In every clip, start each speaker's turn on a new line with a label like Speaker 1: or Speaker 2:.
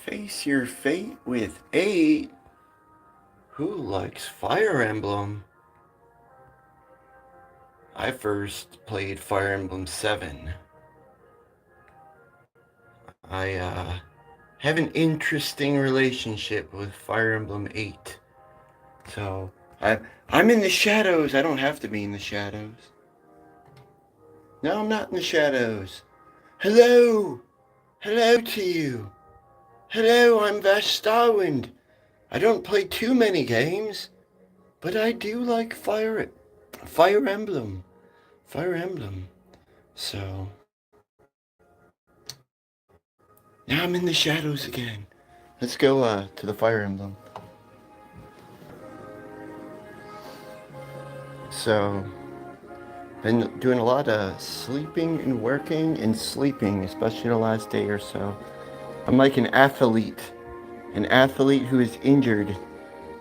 Speaker 1: Face your fate with 8? Who likes Fire Emblem? I first played Fire Emblem 7. I have an interesting relationship with Fire Emblem 8. So, I'm in the shadows. I don't have to be in the shadows. No, I'm not in the shadows. Hello! Hello to you. Hello, I'm Vash Starwind. I don't play too many games, but I do like Fire Emblem. Fire Emblem. So now I'm in the shadows again. Let's go to the Fire Emblem. So been doing a lot of sleeping and working and sleeping, especially the last day or so. I'm like an athlete who is injured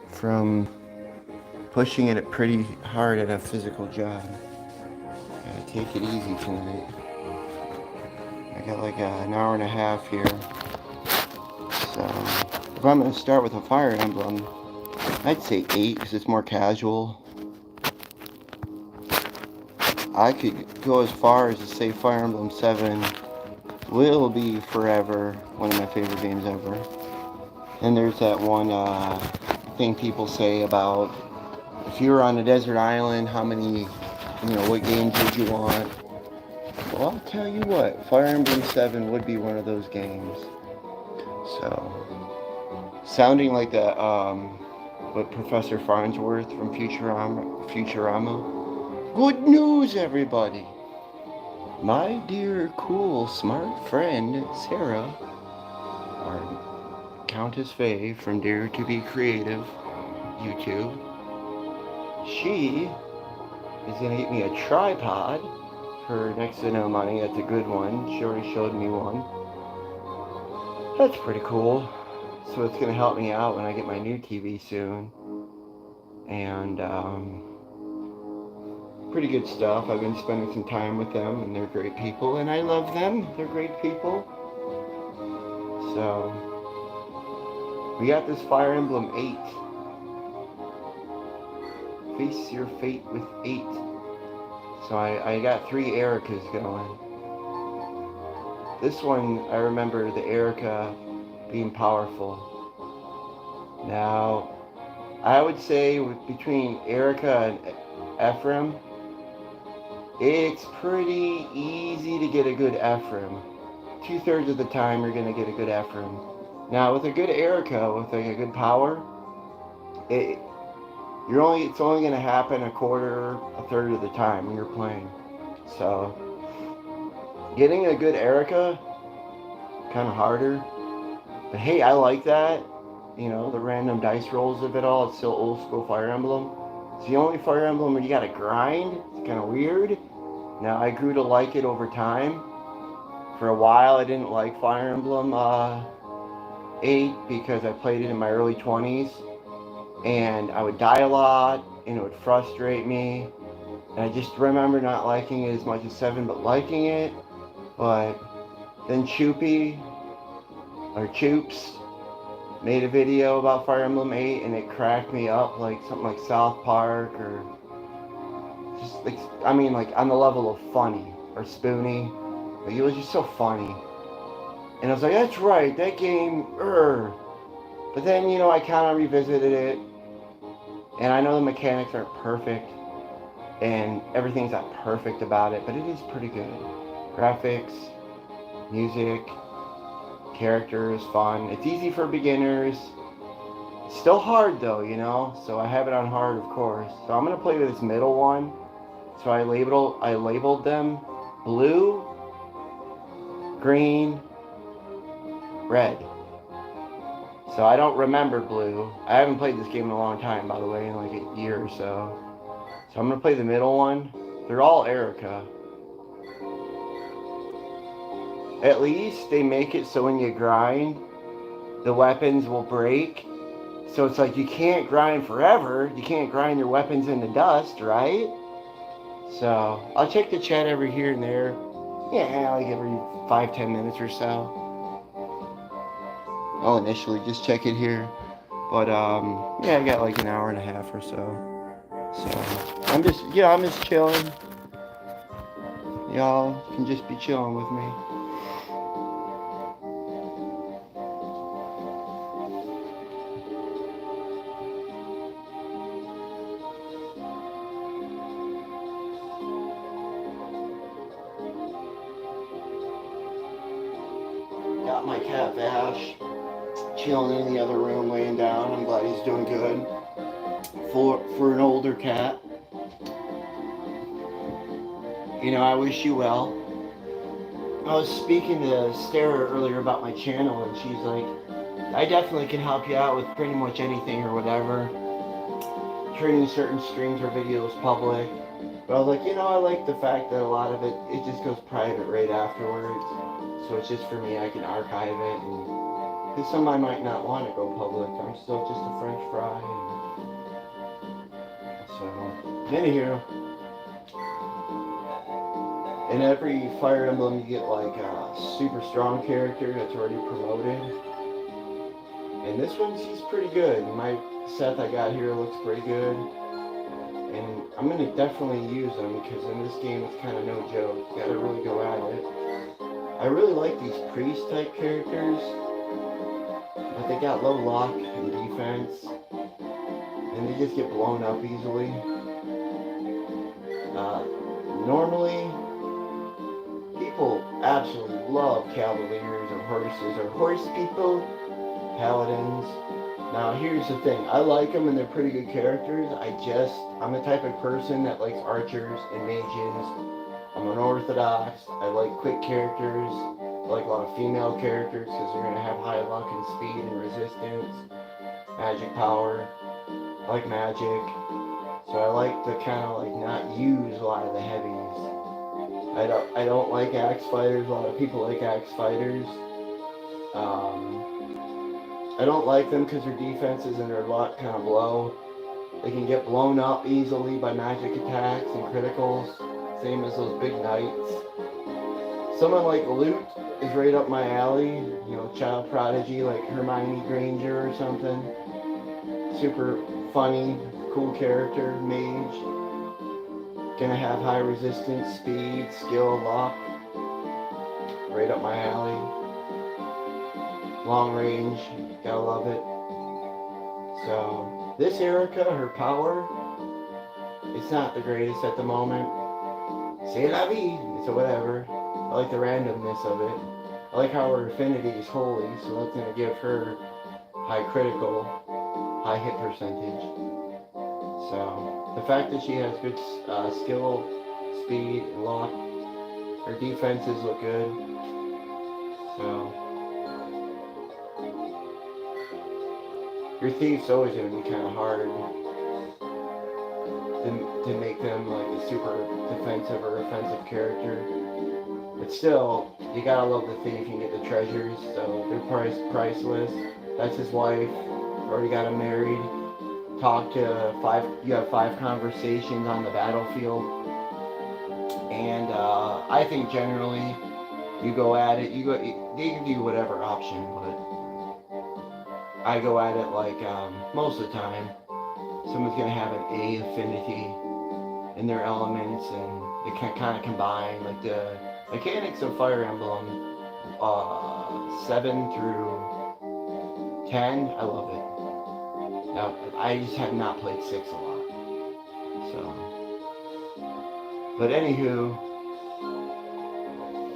Speaker 1: from pushing it pretty hard at a physical job. Gotta take it easy tonight. I got like an hour and a half here. So if I'm gonna start with a Fire Emblem, I'd say 8 because it's more casual. I could go as far as to say Fire Emblem 7 will be forever one of my favorite games ever. And there's that one thing people say about if you were on a desert island, how many, what games would you want? Well, I'll tell you what, Fire Emblem 7 would be one of those games. So, sounding like the, what Professor Farnsworth from Futurama. Good news, everybody! My dear, cool, smart friend, Sarah, our Countess Faye from Dare to Be Creative YouTube, she is going to get me a tripod for next to no money. That's a good one. She already showed me one. That's pretty cool. So it's going to help me out when I get my new TV soon. And, pretty good stuff. I've been spending some time with them, and they're great people, and I love them. They're great people. So, we got this Fire Emblem 8. Face your fate with 8. So I got 3 Ericas going. This one, I remember the Erica being powerful. Now, I would say between Erica and Ephraim, it's pretty easy to get a good Ephraim. 2/3 of the time you're going to get a good Ephraim. Now with a good Erica, with like a good power, it's only going to happen a third of the time when you're playing. So getting a good Erica, kind of harder. But hey, I like that. The random dice rolls of it all. It's still old school Fire Emblem. It's the only Fire Emblem where you gotta grind. It's kind of weird. Now, I grew to like it over time. For a while, I didn't like Fire Emblem 8 because I played it in my early 20s. And I would die a lot, and it would frustrate me. And I just remember not liking it as much as 7, but liking it. But then Choops made a video about Fire Emblem 8, and it cracked me up like something like South Park, or just like, on the level of funny, or Spoony. Like, it was just so funny. And I was like, that's right, that game, But then, I kind of revisited it, and I know the mechanics aren't perfect, and everything's not perfect about it, but it is pretty good. Graphics, music, characters, fun. It's easy for beginners. It's still hard though, so I have it on hard, of course. So I'm gonna play with this middle one. So I labeled them blue, green, red. So I don't remember blue. I haven't played this game in a long time, by the way, in like a year or so. So I'm gonna play the middle one. They're all Erica. At least they make it so when you grind, the weapons will break. So it's like you can't grind forever. You can't grind your weapons into dust, right? So I'll check the chat every here and there. Yeah, like every 5-10 minutes or so. I'll initially just check it here. But yeah, I got like an hour and a half or so. So I'm just chilling. Y'all can just be chilling with me. Got my cat Vash chilling in the other room, laying down. I'm glad he's doing good. For an older cat, you know, I wish you well. I was speaking to Sarah earlier about my channel, and she's like, I definitely can help you out with pretty much anything or whatever. Turning certain streams or videos public. But I was like, you know, I like the fact that a lot of it just goes private right afterwards. So it's just for me, I can archive it. And because some I might not want to go public. I'm still just a French fry. And so, anywho. In every Fire Emblem, you get like a super strong character that's already promoted. And this one, she's pretty good. My Seth I got here looks pretty good. And I'm going to definitely use them because in this game it's kind of no joke. You got to really go at it. I really like these priest type characters. But they got low lock and defense. And they just get blown up easily. Normally, people absolutely love cavaliers or horses or horse people, paladins. Now here's the thing, I like them and they're pretty good characters. I'm the type of person that likes archers and mages. I'm unorthodox. I like quick characters. I like a lot of female characters because they're going to have high luck and speed and resistance, magic power. I like magic. So I like to kind of like not use a lot of the heavies. I don't like axe fighters. A lot of people like axe fighters. I don't like them because their defenses and their luck kind of blow. They can get blown up easily by magic attacks and criticals, same as those big knights. Someone like Lute is right up my alley. You know, child prodigy like Hermione Granger or something. Super funny, cool character, mage. Gonna have high resistance, speed, skill, luck. Right up my alley. Long range, gotta love it. So, this Erica, her power, it's not the greatest at the moment. C'est la vie, so whatever. I like the randomness of it. I like how her affinity is holy, so that's gonna give her high critical, high hit percentage. So, the fact that she has good skill, speed, and luck, her defenses look good. So, your thief's always going to be kind of hard to make them like a super defensive or offensive character. But still, you gotta love the thief. You can get the treasures, so they're priceless. That's his wife. Already got him married. You have 5 conversations on the battlefield. And I think generally, you go at it, they give you whatever option, but I go at it like most of the time, someone's going to have an A affinity in their elements, and they can kind of combine, like the mechanics of Fire Emblem 7 through 10, I love it. Now, I just have not played 6 a lot, so. But anywho,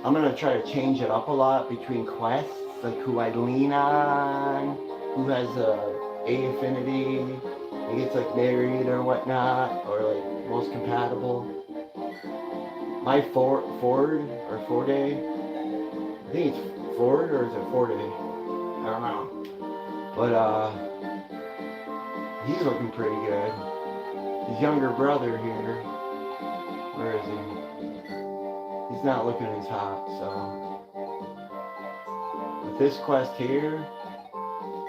Speaker 1: I'm going to try to change it up a lot between quests, like who I lean on, who has a affinity, and gets like married or whatnot, or like most compatible. My Ford or Forde, I think it's Ford or is it Forde? I don't know. But he's looking pretty good. His younger brother here, where is he? He's not looking as hot, so. With this quest here,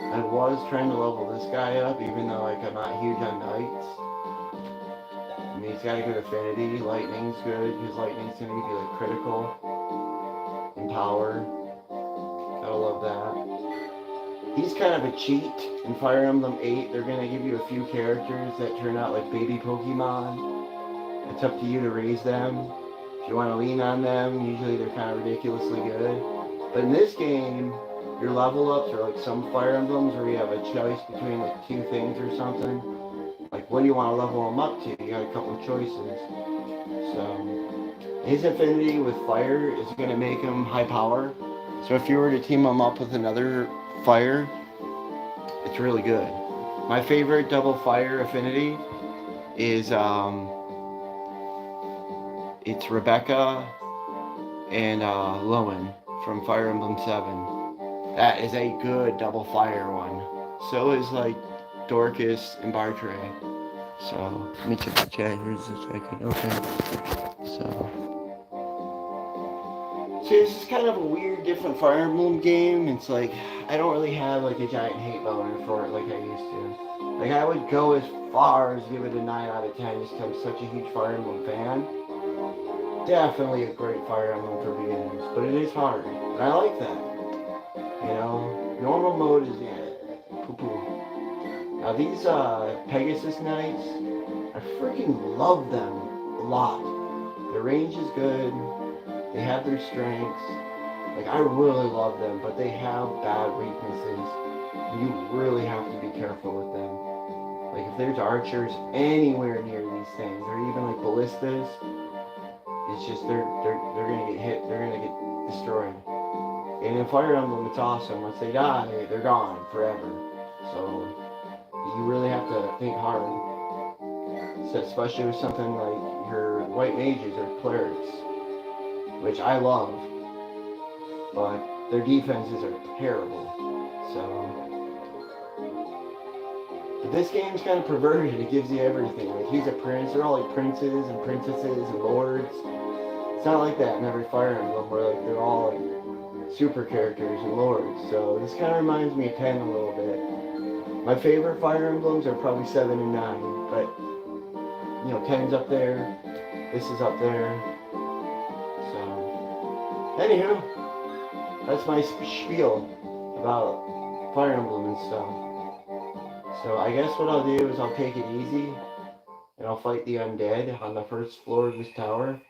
Speaker 1: I was trying to level this guy up, even though like I'm not huge on knights. I mean, he's got a good affinity. Lightning's good, because lightning's gonna give you like critical and power. Gotta love that. He's kind of a cheat in Fire Emblem 8. They're going to give you a few characters that turn out like baby Pokemon. It's up to you to raise them. If you want to lean on them, usually they're kind of ridiculously good. But in this game, your level ups are like some Fire Emblems where you have a choice between like two things or something. Like, what do you want to level them up to? You got a couple of choices. So, his affinity with fire is going to make him high power. So if you were to team him up with another fire, it's really good. My favorite double fire affinity is it's Rebecca and Lowen from Fire Emblem 7. That is a good double fire one. So is like Dorcas and Bartray. So let me check the chat here just a second. Okay. So this is kind of a weird, different Fire Emblem game. It's like I don't really have like a giant hate boner for it like I used to. Like I would go as far as give it a 9 out of 10 just because I'm such a huge Fire Emblem fan. Definitely a great Fire Emblem for beginners, but it is hard, and I like that. You know, normal mode is poo-poo. Now these Pegasus Knights, I freaking love them a lot. Their range is good. They have their strengths. Like I really love them, but they have bad weaknesses. You really have to be careful with them. Like if there's archers anywhere near these things, or even like ballistas, it's just they're gonna get hit. They're gonna get destroyed. And in Fire Emblem, it's awesome. Once they die, they're gone forever. So you really have to think hard. So especially with something like your white mages or clerics, which I love, but their defenses are terrible. But this game's kind of perverted. It gives you everything. Like he's a prince. They're all like princes and princesses and lords. It's not like that in every Fire Emblem where like they're all like super characters and lords. So this kind of reminds me of 10 a little bit. My favorite Fire Emblems are probably 7 and 9, but you know 10's up there. This is up there. So anywho, that's my spiel about Fire Emblem and stuff. So I guess what I'll do is I'll take it easy and I'll fight the undead on the first floor of this tower.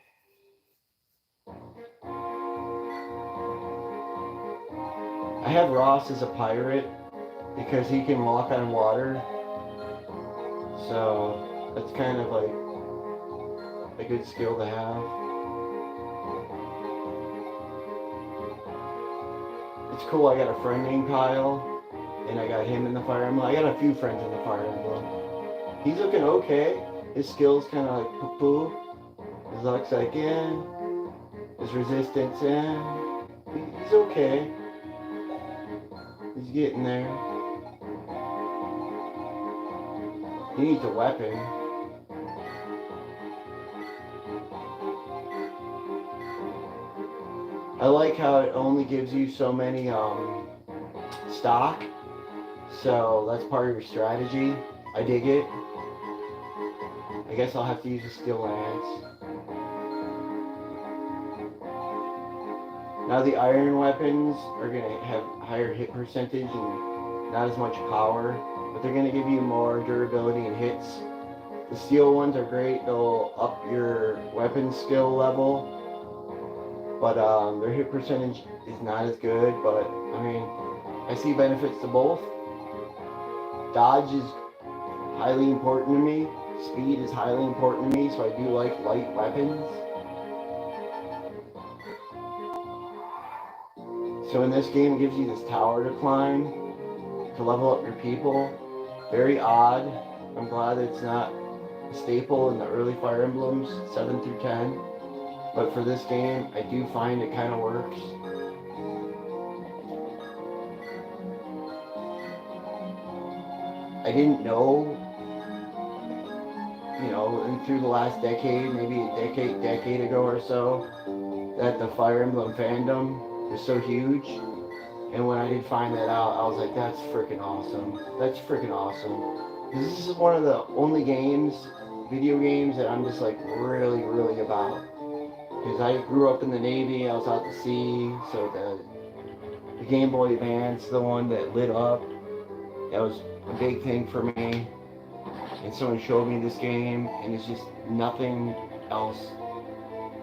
Speaker 1: I have Ross as a pirate because he can walk on water. So that's kind of like a good skill to have. It's cool, I got a friend named Kyle. And I got him in the Fire Emblem. I got a few friends in the Fire Emblem. He's looking okay. His skills kind of like poo-poo. His luck's like, yeah. His resistance, yeah. He's okay. He's getting there. He needs a weapon. I like how it only gives you so many stock. So that's part of your strategy. I dig it. I guess I'll have to use a steel lance. Now the iron weapons are going to have higher hit percentage and not as much power, but they're going to give you more durability and hits. The steel ones are great. They'll up your weapon skill level, but their hit percentage is not as good. But I mean, I see benefits to both. Dodge is highly important to me. Speed is highly important to me, so I do like light weapons. So in this game, it gives you this tower to climb to level up your people. Very odd. I'm glad it's not a staple in the early Fire Emblems, 7 through 10. But for this game, I do find it kind of works. I didn't know, you know, through the last decade, maybe a decade ago or so, that the Fire Emblem fandom was so huge. And when I did find that out, I was like, that's freaking awesome. That's freaking awesome. This is one of the only games, video games, that I'm just like really, really about. Because I grew up in the Navy, I was out to sea, so The Game Boy Advance, the one that lit up. That was a big thing for me. And someone showed me this game, and it's just nothing else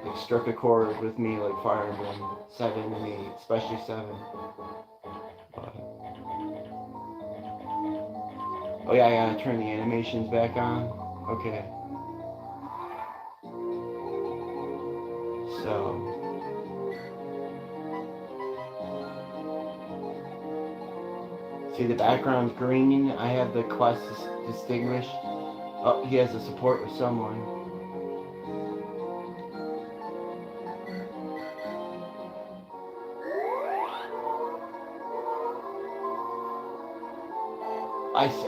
Speaker 1: like struck a chord with me like Fire Emblem 7 and 8, especially 7. But, oh yeah, I gotta turn the animations back on. Okay. So. See, the background's green. I have the quest distinguished. Oh, he has a support with someone.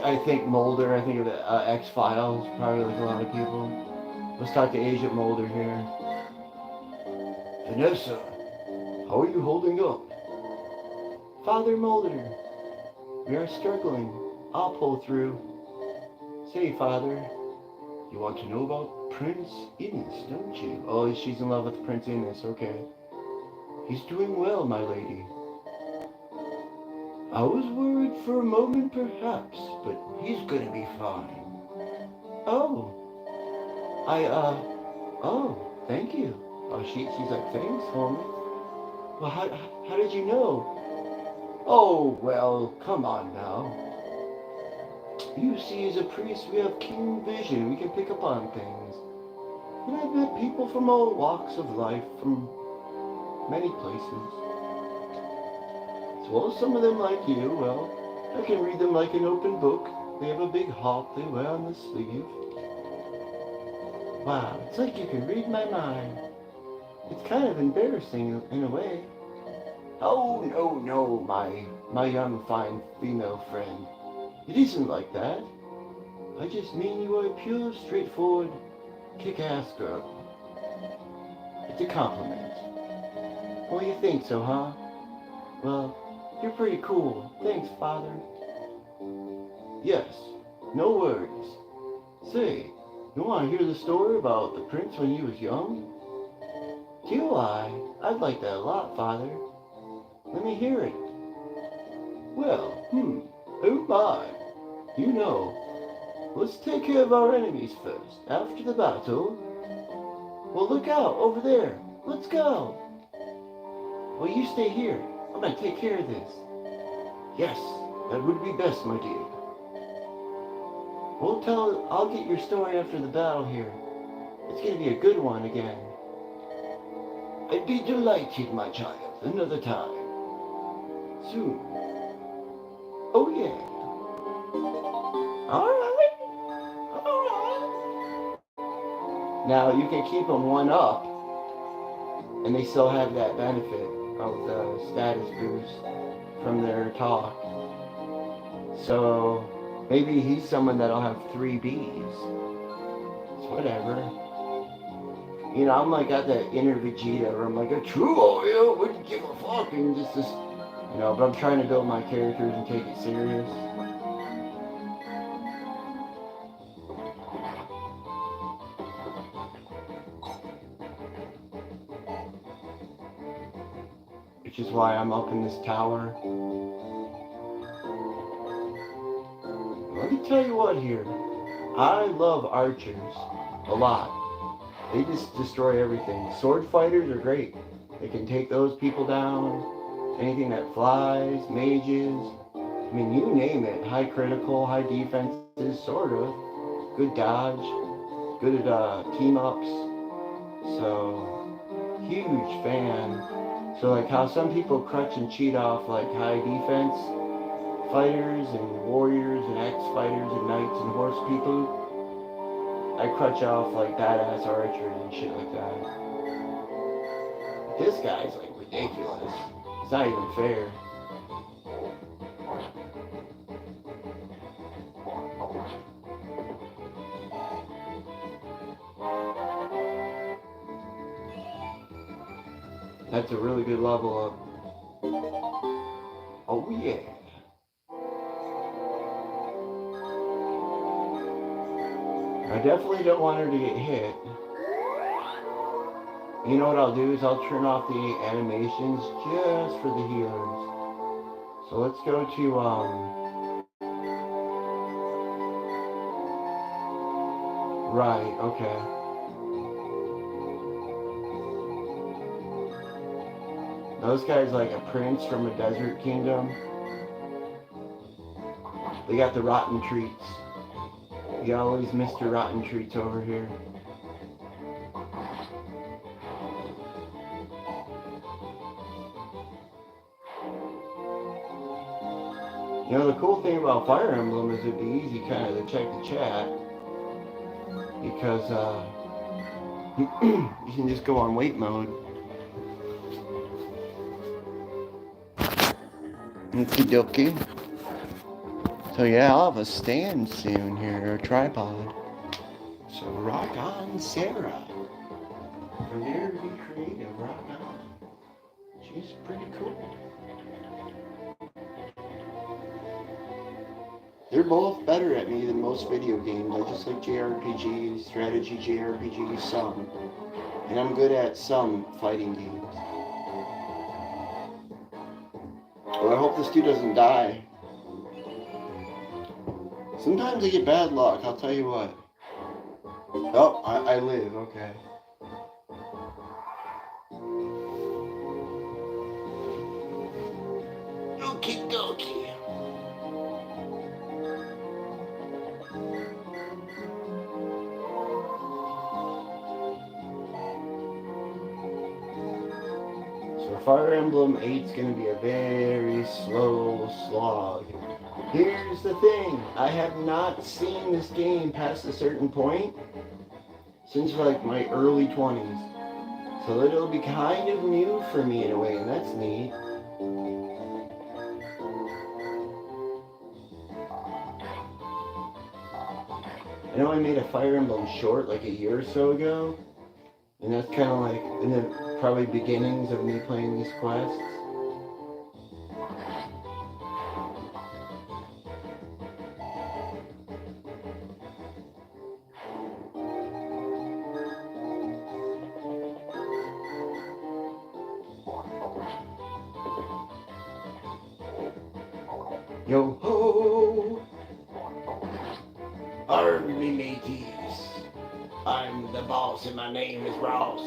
Speaker 1: I think Mulder, I think of the X-Files, probably like a lot of people. Let's talk to Agent Mulder here. Vanessa, how are you holding up? Father Mulder, we are struggling. I'll pull through. Say, Father, you want to know about Prince Innes, don't you? Oh, she's in love with Prince Innes, okay. He's doing well, my lady. I was worried for a moment, perhaps, but he's gonna be fine. Oh, oh, thank you. Oh, she's like, thanks, homie. Well, how did you know? Oh, well, come on now. You see, as a priest, we have keen vision. We can pick up on things. And I've met people from all walks of life, from many places. Well, some of them like you, well, I can read them like an open book. They have a big hawk they wear on the sleeve. Wow, it's like you can read my mind. It's kind of embarrassing in a way. Oh, no, my young, fine female friend. It isn't like that. I just mean you are a pure, straightforward, kick-ass girl. It's a compliment. Well, you think so, huh? Well, you're pretty cool. Thanks, Father. Yes, no worries. Say, you want to hear the story about the prince when he was young? Do I? I'd like that a lot, Father. Let me hear it. Well, oh my. You know, let's take care of our enemies first. After the battle. Well, look out, over there. Let's go. Well, you stay here. I'm gonna take care of this. Yes, that would be best, my dear. I'll get your story after the battle here. It's gonna be a good one again. I'd be delighted, my child, another time. Soon. Oh yeah. Alright. Now, you can keep them one up, and they still have that benefit of the status boost from their talk. So maybe he's someone that'll have 3 Bs. It's whatever. You know, I'm like at that inner Vegeta where I'm like a true Oreo wouldn't give a fuck and just you know, but I'm trying to build my characters and take it serious. Which is why I'm up in this tower. Let me tell you what here. I love archers a lot. They just destroy everything. Sword fighters are great. They can take those people down. Anything that flies, mages. I mean, you name it. High critical, high defenses, sort of. Good dodge. Good at team-ups. So, huge fan. So like how some people crutch and cheat off like high defense fighters and warriors and X-fighters and knights and horse people, I crutch off like badass archers and shit like that. But this guy's like ridiculous. It's not even fair. That's a really good level up. Oh yeah. I definitely don't want her to get hit. You know what I'll do is I'll turn off the animations just for the healers. So let's go to, right, okay. Those guys like a prince from a desert kingdom. They got the rotten treats. You always Mr. Rotten Treats over here. You know, the cool thing about Fire Emblem is it'd be easy kind of to check the chat because you can just go on wait mode. Okie dokie. So yeah, I'll have a stand soon here, or a tripod. So rock on, Sarah. From there to be creative, rock on. She's pretty cool. They're both better at me than most video games. I just like JRPGs, strategy JRPGs, some. And I'm good at some fighting games. Well, I hope this dude doesn't die. Sometimes I get bad luck, I'll tell you what. Oh, I live, okay. Okie dokie. So Fire Emblem 8 is going to be a very slow slog. Here's the thing, I have not seen this game past a certain point since like my early 20s. So it'll be kind of new for me in a way, and that's neat. I know I made a Fire Emblem short like a year or so ago, and that's kind of like in the probably beginnings of me playing these quests. Yo ho! Army mateys! I'm the boss and my name is Ross.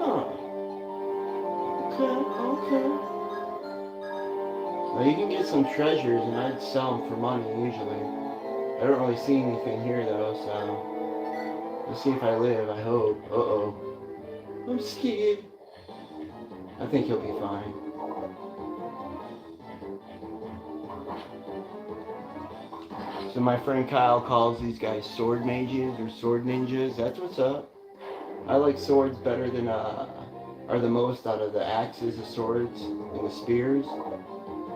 Speaker 1: Huh. Okay. Well, you can get some treasures and I'd sell them for money usually. I don't really see anything here though, so... Let's see if I live, I hope. Uh-oh. I'm scared. I think he'll be fine. So my friend Kyle calls these guys sword mages or sword ninjas. That's what's up. I like swords better than, or the most out of the axes, the swords, and the spears.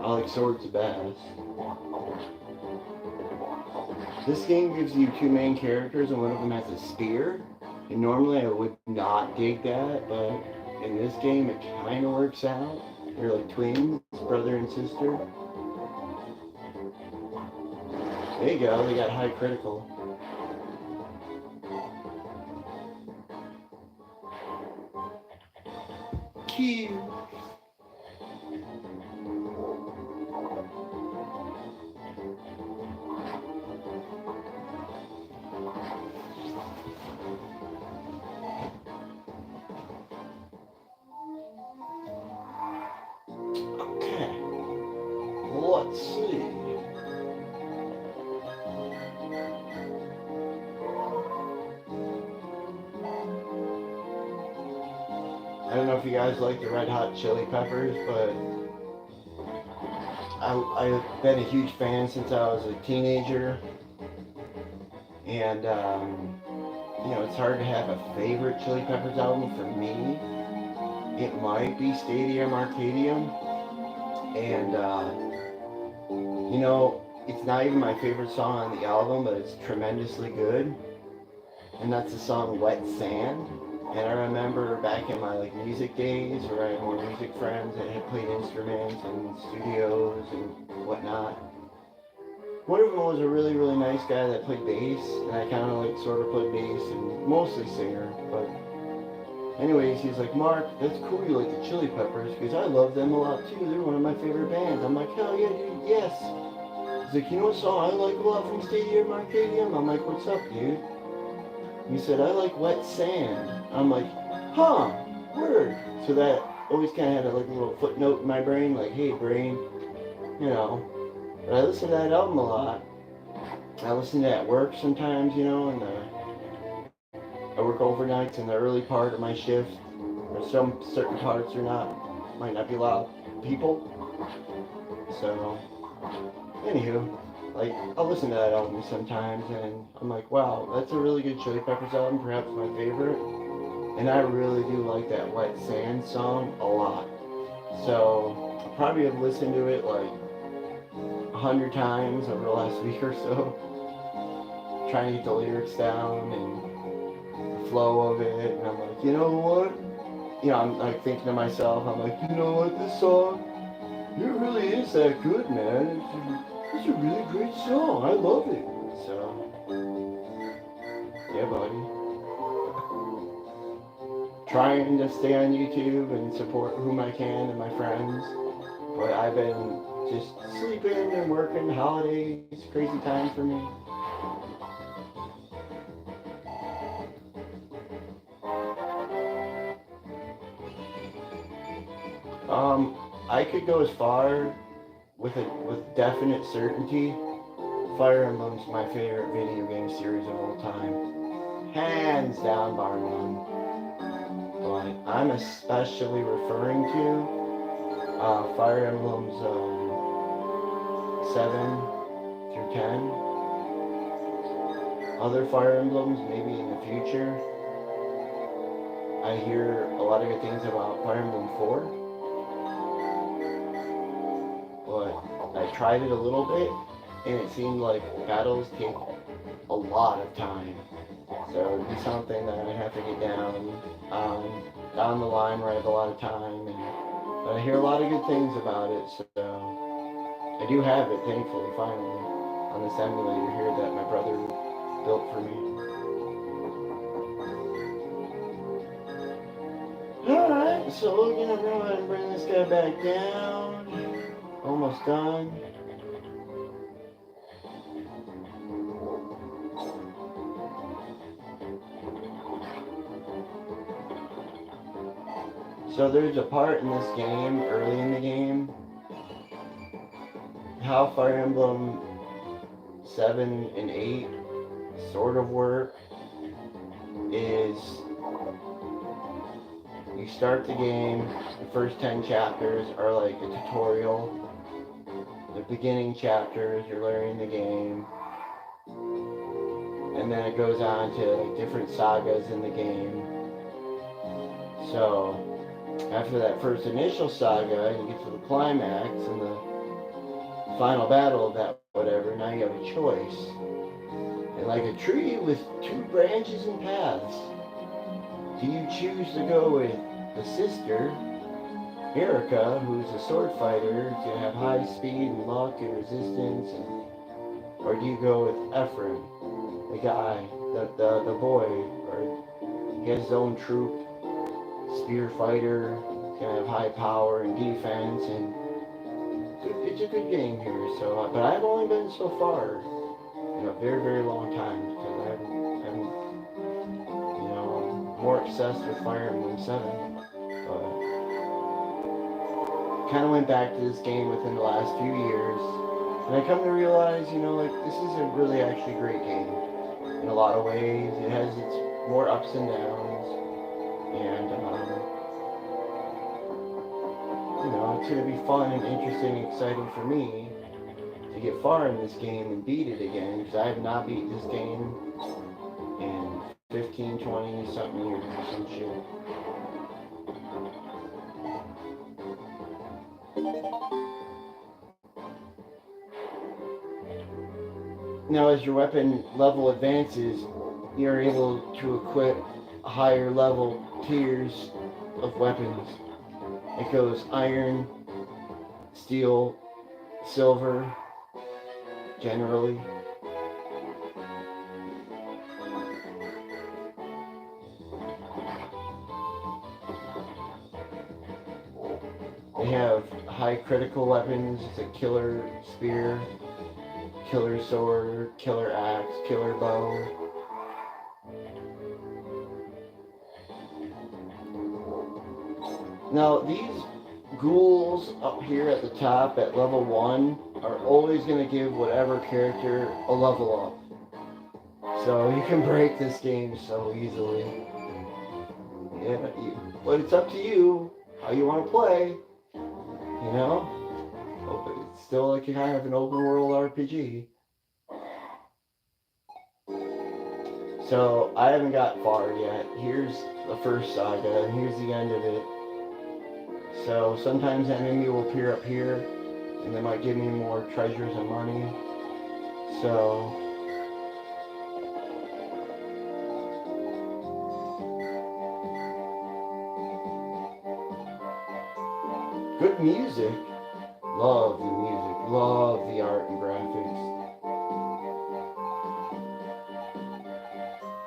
Speaker 1: I like swords the best. This game gives you two main characters and one of them has a spear. And normally I would not dig that, but in this game it kind of works out. They're like twins, brother and sister. There you go, they got high critical. Cute. Okay, let's see. I don't know if you guys like the Red Hot Chili Peppers, but I've been a huge fan since I was a teenager. And, you know, it's hard to have a favorite Chili Peppers album for me. It might be Stadium Arcadium. And, you know, it's not even my favorite song on the album, but it's tremendously good. And that's the song Wet Sand. And I remember back in my like music days where I had more music friends that had played instruments and studios and whatnot. One of them was a really, really nice guy that played bass, and I kind of like sort of played bass and mostly singer. But anyways, he's like, Mark, that's cool you like the Chili Peppers, because I love them a lot too. They're one of my favorite bands. I'm like, hell yeah, dude, yes. He's like, you know what song I like a lot from Stadium Arcadium? I'm like, what's up, dude? He said, I like Wet Sand. I'm like, huh, word. So that always kind of had a, like a little footnote in my brain, like, hey, brain, you know. But I listen to that album a lot. I listen to it at work sometimes, you know, and I work overnights in the early part of my shift. There's some certain parts are not, might not be a lot of people. So, anywho, like, I'll listen to that album sometimes, and I'm like, wow, that's a really good Chili Peppers album, perhaps my favorite. And I really do like that Wet Sand song a lot. So, I probably have listened to it like 100 times over the last week or so, trying to get the lyrics down and the flow of it. And I'm like, you know what? You know, I'm like thinking to myself, I'm like, you know what, this song, it really is that good, man. It's a really great song. I love it. So, yeah, buddy. Trying to stay on YouTube and support whom I can and my friends. But I've been just sleeping and working, holidays, crazy time for me. I could go as far with definite certainty. Fire Emblem's my favorite video game series of all time, hands down, bar none. But I'm especially referring to Fire Emblem's 7 through 10. Other Fire Emblems, maybe in the future. I hear a lot of good things about Fire Emblem 4. But I tried it a little bit, and it seemed like battles take a lot of time. So it would be something that I'd have to get down the line where I have a lot of time. But I hear a lot of good things about it, so I do have it, thankfully, finally, on this emulator here that my brother built for me. Alright, so we're gonna go ahead and bring this guy back down. Almost done. So there's a part in this game, early in the game, how Fire Emblem 7 and 8 sort of work is you start the game, the first 10 chapters are like a tutorial. The beginning chapters, you're learning the game. And then it goes on to like different sagas in the game. So after that first initial saga, you get to the climax and the final battle of that whatever, now you have a choice. And like a tree with 2 branches and paths, do you choose to go with the sister, Erica, who's a sword fighter, to have high speed and luck and resistance, or do you go with Ephraim, the guy, the boy, or he has his own troop, spear fighter, gonna have high power and defense, and it's a good game here. So, but I've only been so far in a very, very long time because I'm you know, more obsessed with Fire Emblem 7. But kind of went back to this game within the last few years, and I come to realize, you know, like this is a really actually great game in a lot of ways. It has its more ups and downs, and you know, it's going to be fun and interesting and exciting for me to get far in this game and beat it again, because I have not beat this game in 15, 20 something years or some shit. Now as your weapon level advances, you're able to equip higher level tiers of weapons. It goes iron, steel, silver, generally. They have high critical weapons. It's a killer spear, killer sword, killer axe, killer bow. Now these ghouls up here at the top at level 1 are always going to give whatever character a level up. So you can break this game so easily. Yeah, but it's up to you how you want to play. You know? But it's still like you kind of an open world RPG. So I haven't got far yet. Here's the first saga, and here's the end of it. So sometimes an enemy will appear up here, and they might give me more treasures and money. So good music. Love the music. Love the art and graphics.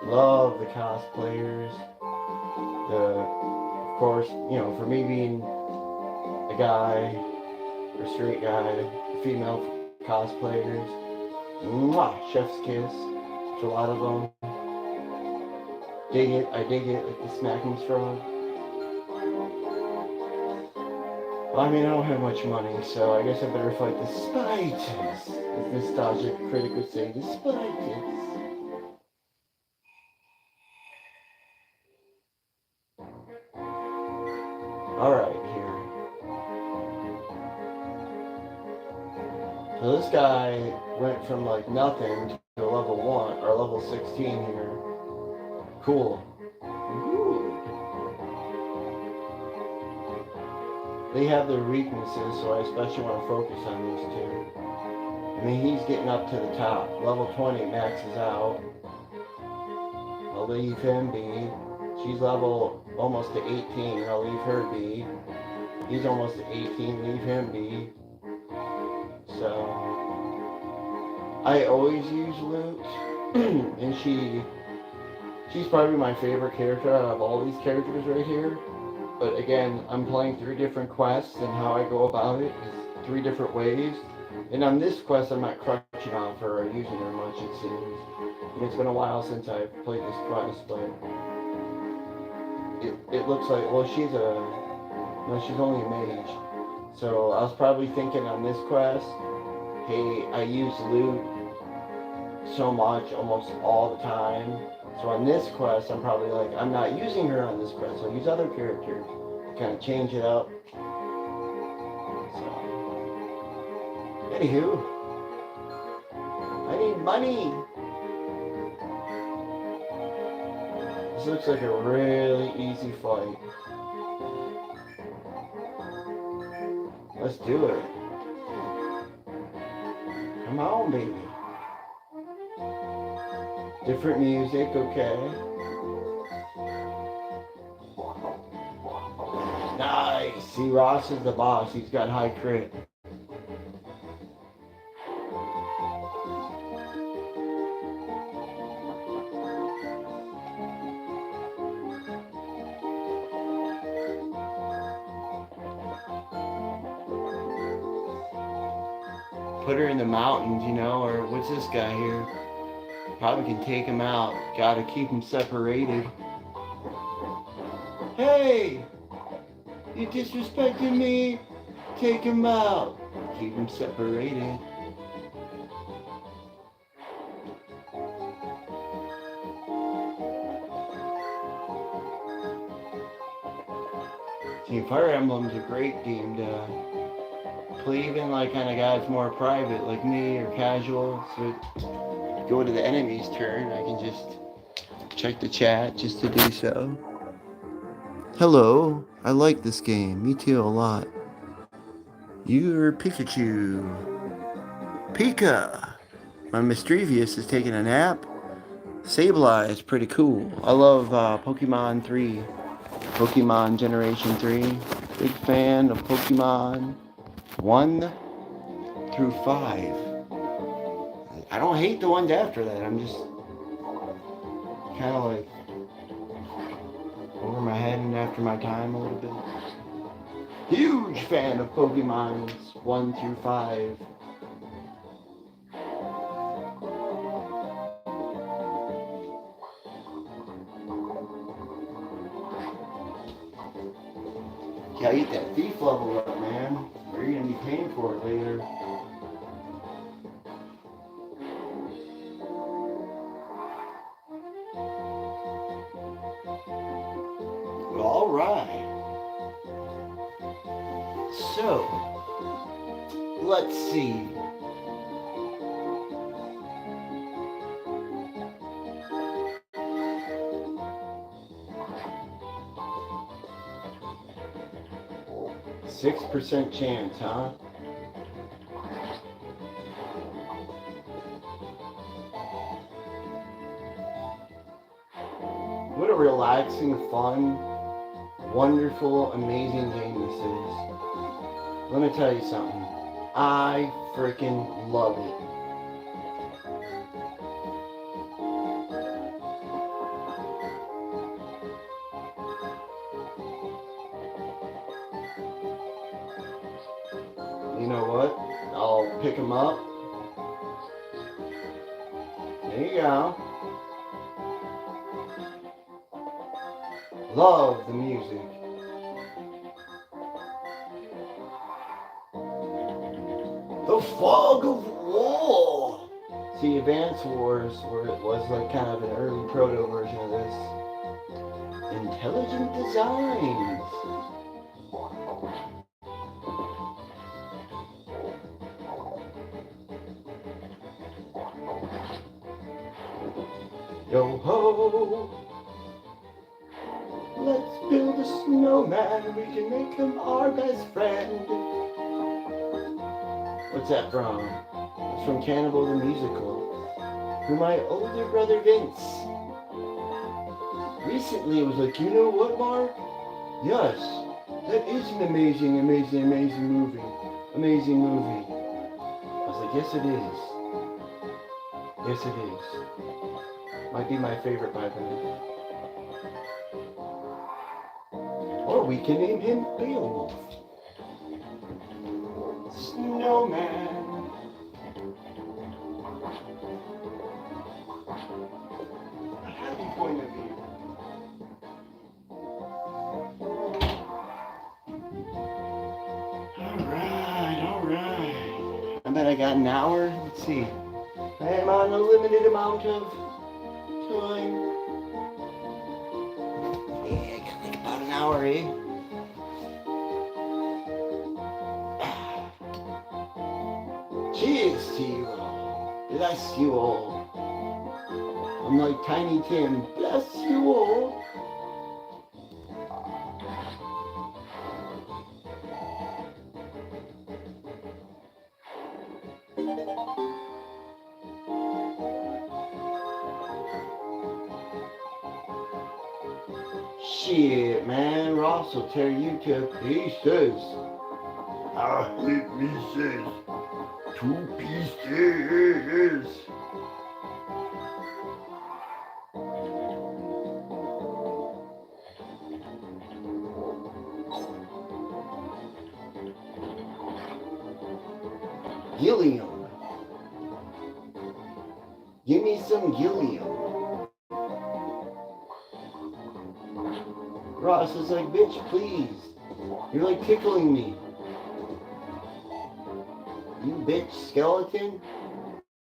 Speaker 1: Love the cosplayers. Of course, you know, for me being a guy, or straight guy, female cosplayers. Mwah! Chef's kiss. There's a lot of them. Dig it. I dig it. Like the smacking frog. Well, I mean, I don't have much money, so I guess I better fight the spiders. As nostalgic critic would say, the spiders. Alright, here. So this guy went from like nothing to level 1, or level 16 here. Cool. Ooh. They have their weaknesses, so I especially want to focus on these two. I mean, he's getting up to the top. Level 20 maxes out. I'll leave him be. She's level almost to 18. I'll leave her be. He's almost to 18. Leave him be. So I always use loot, and she's probably my favorite character out of all these characters right here. But again, I'm playing 3 different quests, and how I go about it is 3 different ways. And on this quest, I'm not crutching off her or using her much, it seems. And it's been a while since I've played this quest, but it looks like, well, she's only a mage. So I was probably thinking on this quest, hey, I use loot so much almost all the time. So on this quest, I'm probably like, I'm not using her on this quest, I'll use other characters to kind of change it up. So, anywho, I need money. This looks like a really easy fight. Let's do it. Come on, baby. Different music, okay. Nice. See, Ross is the boss. He's got high crit. Put her in the mountains, you know, or what's this guy here? Probably can take him out. Gotta keep him separated. Hey! You disrespected me? Take him out. Keep him separated. See, Fire Emblem's a great game to play even like kind of guys more private, like me, or casual. So go to the enemy's turn, I can just check the chat just to do so. Hello, I like this game. Me too, a lot. You're Pikachu. Pika! My Mischievous is taking a nap. Sableye is pretty cool. I love Pokemon 3. Pokemon Generation 3. Big fan of Pokemon 1 through 5. I don't hate the ones after that. I'm just kind of like over my head and after my time a little bit. Huge fan of Pokemons 1 through 5. Gotta get that thief level up, man. Or you're gonna be paying for it later. Alright. So, let's see. %6 chance, huh? What a relaxing, fun, wonderful, amazing game this is. Let me tell you something. I freaking love it. You know what? I'll pick them up. There you go. Love the music. The Fog of War. See, Advance Wars, where it was like kind of an early proto version of this. Intelligent Designs. Yo ho! Let's build a snowman, we can make him our best friend. What's that from? It's from Cannibal the Musical. For my older brother Vince. Recently it was like, you know what, Mark? Yes, that is an amazing, amazing, amazing movie. Amazing movie. I was like, yes it is. Yes it is. Might be my favorite by the way. Or we can name him Beowulf. Snowman. A happy point of view. Alright. I bet I got an hour. Let's see. I am on a limited amount of time. Yeah, I got like about an hour, eh? Cheers to you all. Bless you all. I'm like Tiny Tim. Bless you all. Shit, man. Ross will tear you to pieces. I hit me says 2 pieces. Gilliam. Give me some Gilliam. Ross is like, bitch, please. You're like tickling me. You bitch skeleton.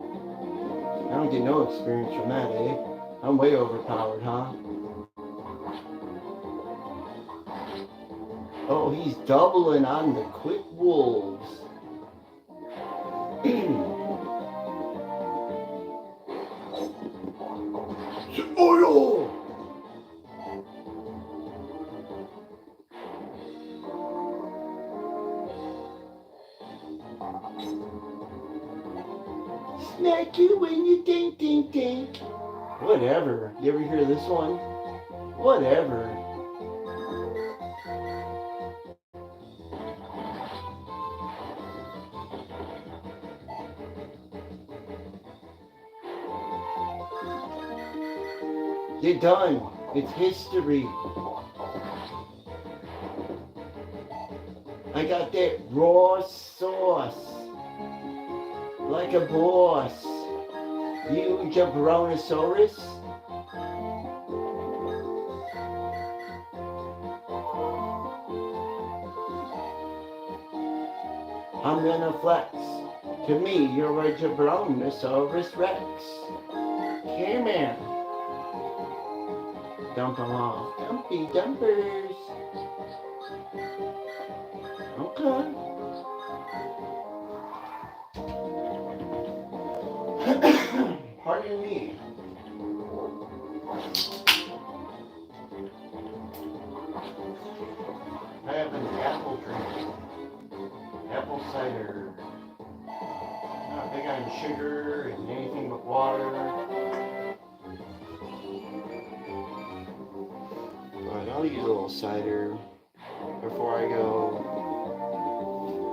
Speaker 1: I don't get no experience from that, eh? I'm way overpowered, huh? Oh, he's doubling on the quick wolves. Oil! Smack you when you think, think, think. Whatever. You ever hear this one? Whatever. You're done. It's history. I got that raw sauce. Like a boss. You jabronosaurus. I'm gonna flex. To me, you're a jabronosaurus rex. Come here. Dump them off. Dumpy dumpers. Okay. Pardon me. I have an apple drink. Apple cider. Not big on sugar and anything but water. But I'll use a little cider before I go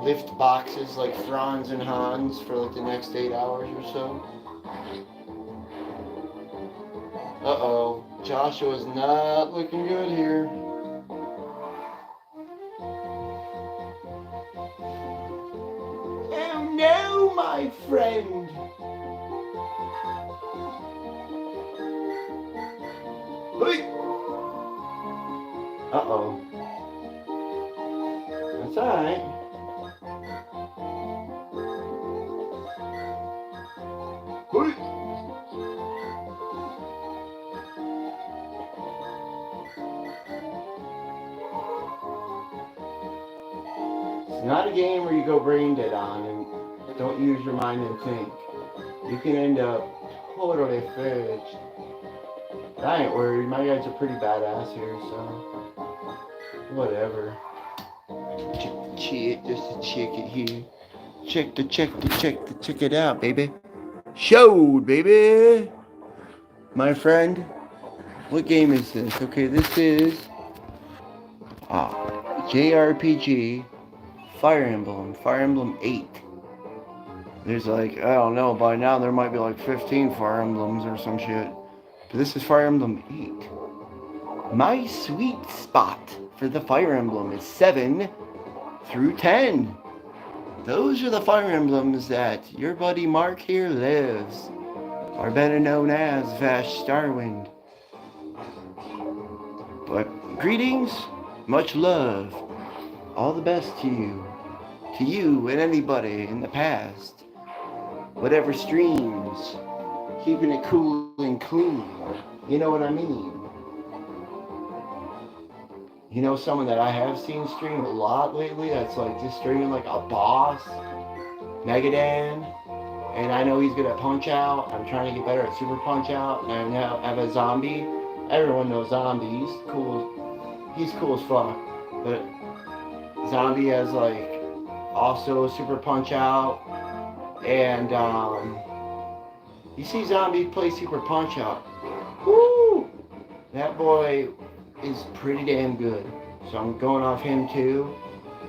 Speaker 1: lift boxes like Franz and Hans for like the next 8 hours or so. Uh-oh, Joshua's not looking good here. Oh no, my friend. Uh-oh. That's alright. It's not a game where you go brain dead on and don't use your mind and think. You can end up totally fudged. But I ain't worried. My guys are pretty badass here, so whatever. Check just to check it here. Check it out, baby. Showed, baby. My friend, what game is this? Okay, this is JRPG Fire Emblem 8. There's like, I don't know, by now there might be like 15 Fire Emblems or some shit. But this is Fire Emblem 8. My sweet spot for the Fire Emblem is 7 through 10. Those are the Fire Emblems that your buddy Mark here lives, or better known as Vash Starwind. But greetings, much love, all the best to you and anybody in the past. Whatever streams, keeping it cool and clean. You know what I mean? You know someone that I have seen stream a lot lately that's like just streaming like a boss? Megadan. And I know he's good at Punch Out. I'm trying to get better at Super Punch Out. And I have a zombie. Everyone knows Zombie. He's cool. He's cool as fuck. But Zombie has like also Super Punch Out. And you see Zombie play Super Punch Out. Woo! That boy is pretty damn good. So I'm going off him too.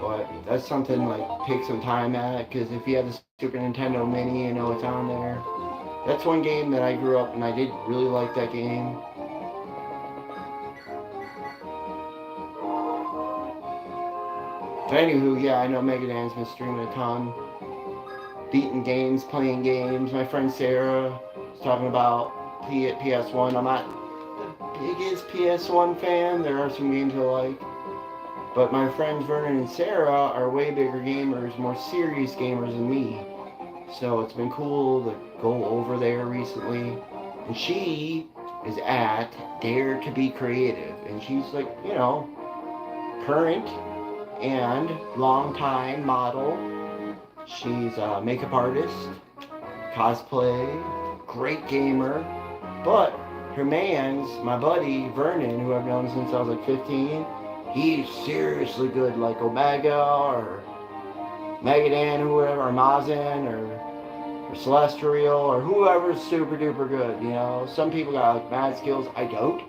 Speaker 1: But that's something like take some time at, because if you have the Super Nintendo Mini, you know it's on there. That's one game that I grew up and I did really like that game. But anywho, yeah, I know Megadan's been streaming a ton. Beating games, playing games. My friend Sarah was talking about PS1. I'm not the biggest PS1 fan. There are some games I like. But my friends Vernon and Sarah are way bigger gamers, more serious gamers than me. So it's been cool to go over there recently. And she is at Dare to Be Creative. And she's like, you know, current and long-time model. She's a makeup artist, cosplay, great gamer. But her man's, my buddy Vernon, who I've known since I was like 15, he's seriously good, like Omega or Megadan, or whoever, or Mazin, or Celestial, or whoever's super duper good, you know. Some people got like mad skills, I don't.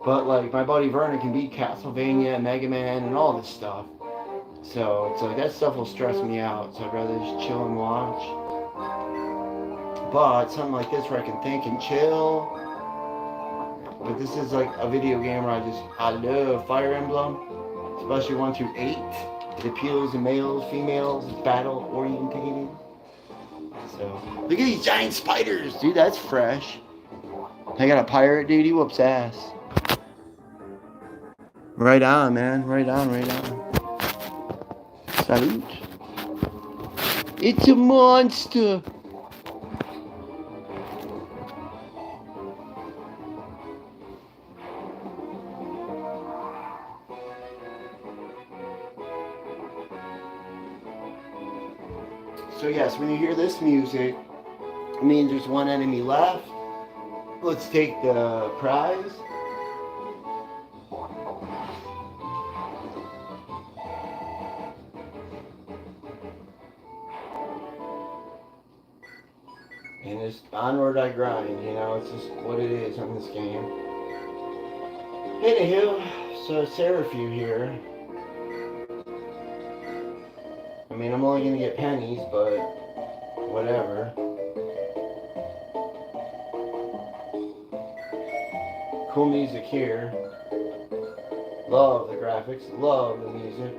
Speaker 1: But like my buddy Vernon can beat Castlevania and Mega Man and all this stuff. So it's like that stuff will stress me out, so I'd rather just chill and watch. But something like this where I can think and chill, but this is like a video game where I love Fire Emblem, especially 1 through 8. It appeals to males, females, it's battle orientated. So look at these giant spiders, dude. That's fresh. I got a pirate, dude. He whoops ass. Right on, man. Right on, right on. Salute. It's a monster. So yes, when you hear this music, it means there's one enemy left. Let's take the prize. And it's onward I grind, you know, it's just what it is on this game. Anywho, so Seraphu here. I mean, I'm only gonna get pennies, but whatever. Cool music here. Love the graphics, love the music.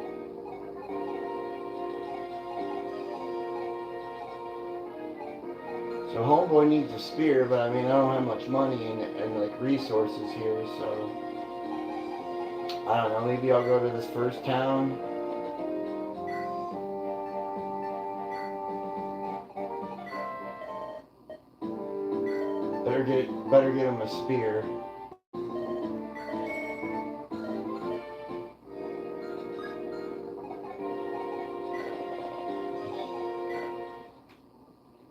Speaker 1: So homeboy needs a spear, but I mean I don't have much money and like resources here, so I don't know, maybe I'll go to this first town. Better get him a spear.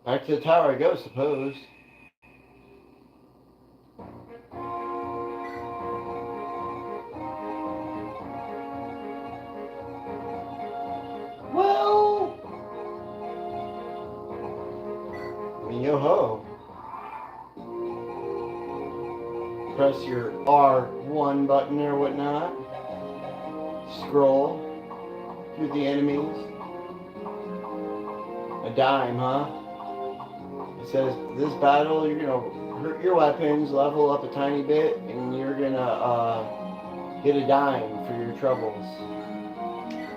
Speaker 1: Back to the tower I go, suppose. Well, I mean, yo ho. Press your R1 button or whatnot. Scroll through the enemies. A dime, huh? It says this battle you're gonna hurt your weapons, level up a tiny bit, and you're gonna get a dime for your troubles.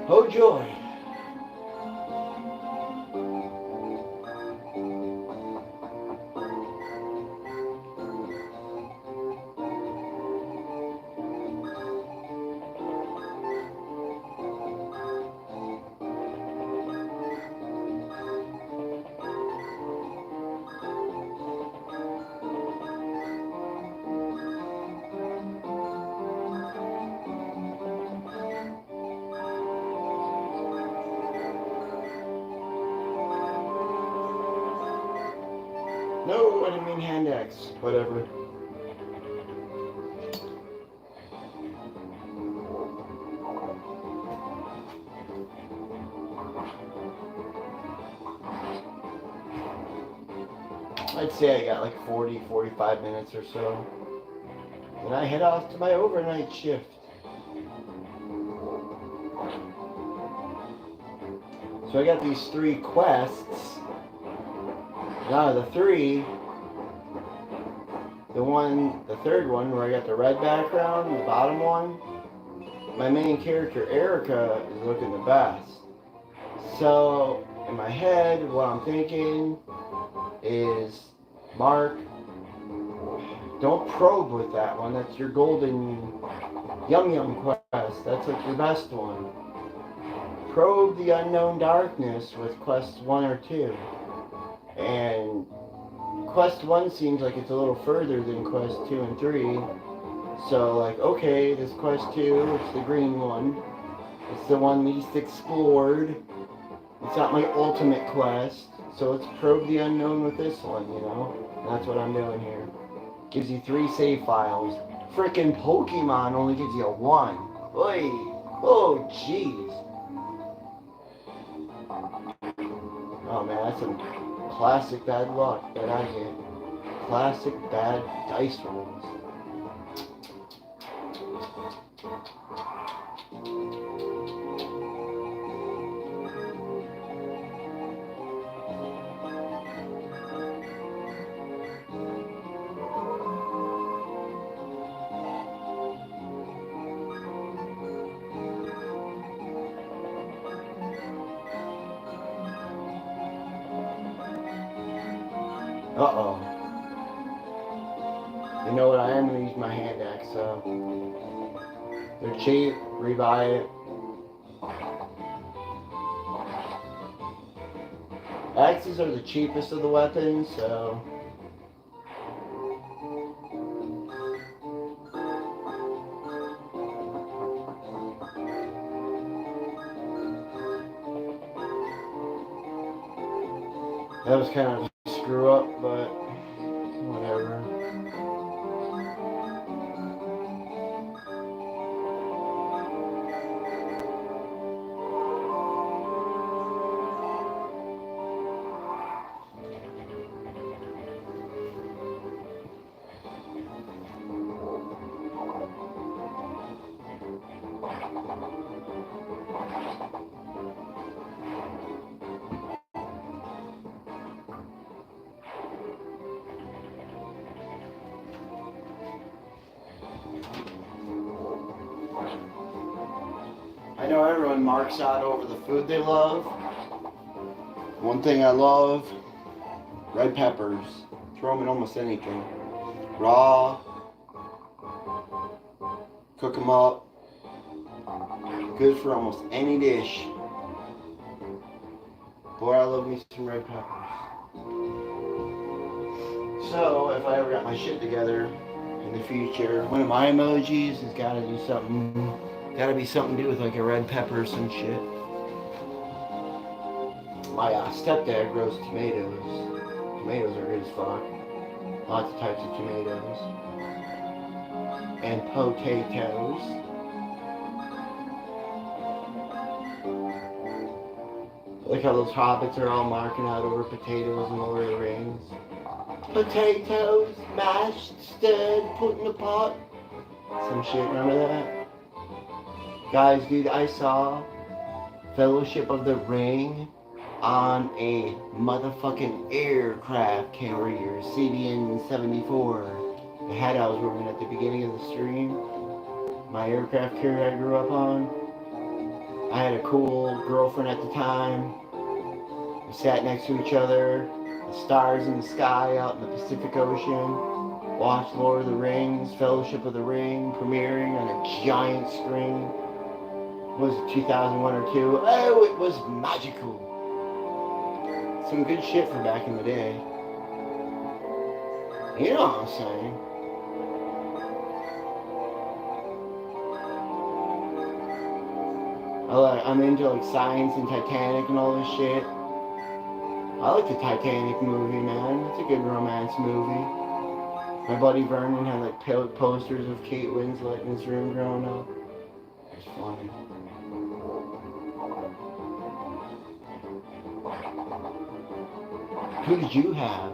Speaker 1: Oh joy! No, I didn't mean hand axe. Whatever. I'd say I got like 40, 45 minutes or so. Then I head off to my overnight shift. So I got these 3 quests. And out of the 3, the third one where I got the red background, the bottom one, my main character Erica is looking the best. So in my head, what I'm thinking is, Mark, don't probe with that one. That's your golden yum yum quest. That's like your best one. Probe the unknown darkness with quests 1 or 2. And quest 1 seems like it's a little further than quest 2 and 3. So like, okay, this quest 2, it's the green one. It's the one least explored. It's not my ultimate quest. So let's probe the unknown with this one, you know? And that's what I'm doing here. Gives you 3 save files. Frickin' Pokemon only gives you 1. Oy! Oh, jeez. Oh man, that's some classic bad luck that I get. Classic bad dice rolls. Uh-oh. You know what? I am going to use my hand axe, so. They're cheap. Rebuy it. Axes are the cheapest of the weapons, so. That was kind of a screw up, but whatever. I know everyone marks out over the food they love. One thing I love, red peppers. Throw them in almost anything. Raw, cook them up. Good for almost any dish. Boy, I love me some red peppers. So, if I ever got my shit together in the future, one of my emojis has got to do something. Got to be something to do with like a red pepper or some shit. My stepdad grows tomatoes. Tomatoes are good as fuck. Lots of types of tomatoes. And potatoes. Look how those hobbits are all marking out over potatoes in Lord of the Rings. Potatoes, mashed, stirred, put in a pot. Some shit, remember that? Guys, dude, I saw Fellowship of the Ring on a motherfucking aircraft carrier, CBN-74. The hat I was wearing at the beginning of the stream. My aircraft carrier I grew up on. I had a cool girlfriend at the time. We sat next to each other. The stars in the sky out in the Pacific Ocean. Watched Lord of the Rings, Fellowship of the Ring, premiering on a giant screen. Was it 2001 or 2? Oh, it was magical. Some good shit from back in the day. You know what I'm saying? I'm into like science and Titanic and all this shit. I like the Titanic movie, man. It's a good romance movie. My buddy Vernon had like posters of Kate Winslet in his room growing up. It's funny. Who did you have?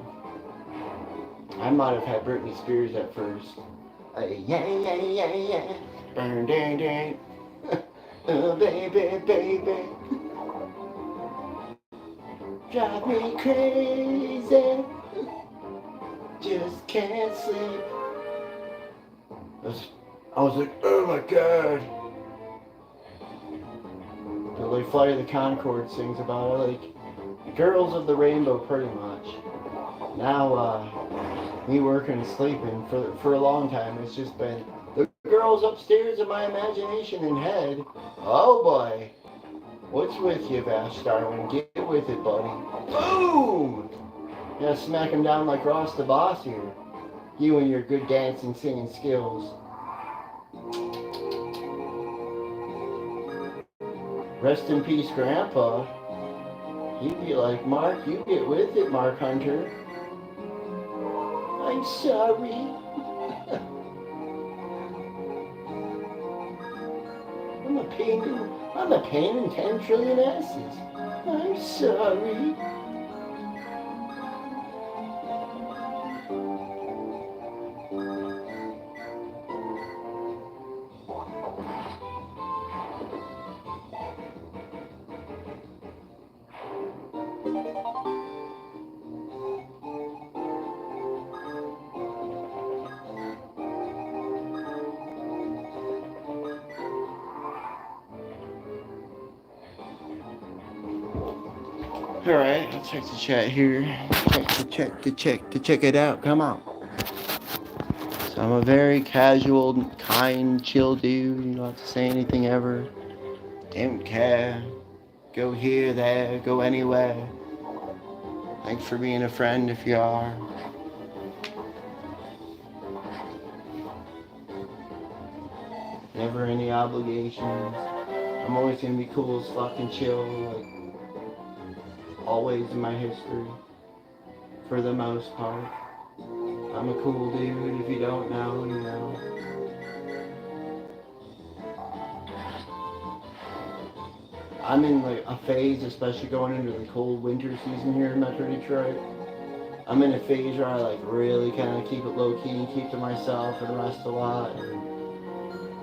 Speaker 1: I might have had Britney Spears at first. Yeah, yeah, yeah, yeah. Burn, dang, dang. Oh, baby, baby. Drive me crazy. Just can't sleep. I was like, oh my god. The like Flight of the Conchords sings about it, like Girls of the Rainbow, pretty much. Now, me working and sleeping for a long time, it's just been the girls upstairs in my imagination and head. Oh boy, what's with you, Vash Darwin? Get with it, buddy. Boom! Yeah, smack him down like Ross the Boss here. You and your good dancing, singing skills. Rest in peace, Grandpa. He'd be like, Mark, you get with it, Mark Hunter. I'm sorry. I'm a pain in 10 trillion asses. I'm sorry. Alright, I'll check the chat here. Check it out. Come on. So I'm a very casual, kind, chill dude. You don't have to say anything ever. Don't care. Go here, there, go anywhere. Thanks for being a friend if you are. Never any obligations. I'm always gonna be cool as fucking chill, like always in my history. For the most part. I'm a cool dude. If you don't know, you know. I'm in like a phase, especially going into the cold winter season here in Metro Detroit. I'm in a phase where I like really kind of keep it low key and keep to myself and rest a lot.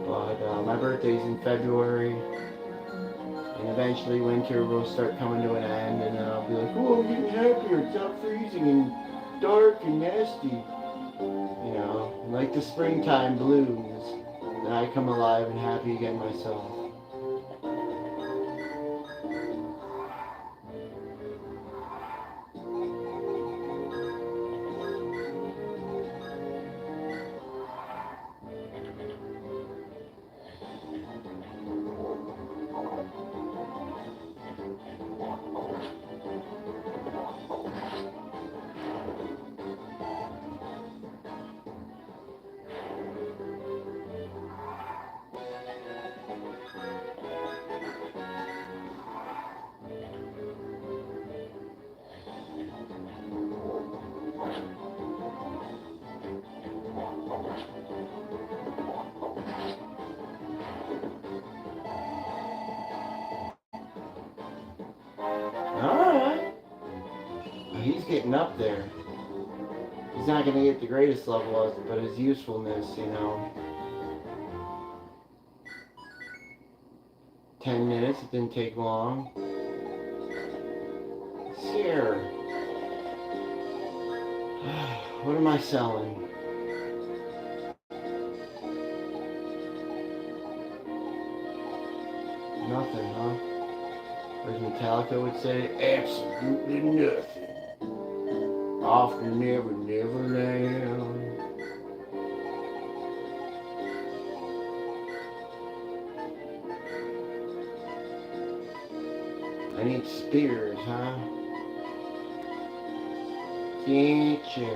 Speaker 1: But my birthday's in February, and eventually winter will start coming to an end, and then I'll be like, oh, I'm getting happier. It's not freezing and dark and nasty. You know, like the springtime blooms, and I come alive and happy again myself. Alright. He's getting up there. He's not going to get the greatest level of it, but his usefulness, you know. 10 minutes, it didn't take long. Here. What am I selling? Nothing, huh? Or as Metallica would say, absolutely nothing. Often, never, never now. I need spears, huh? Can't you?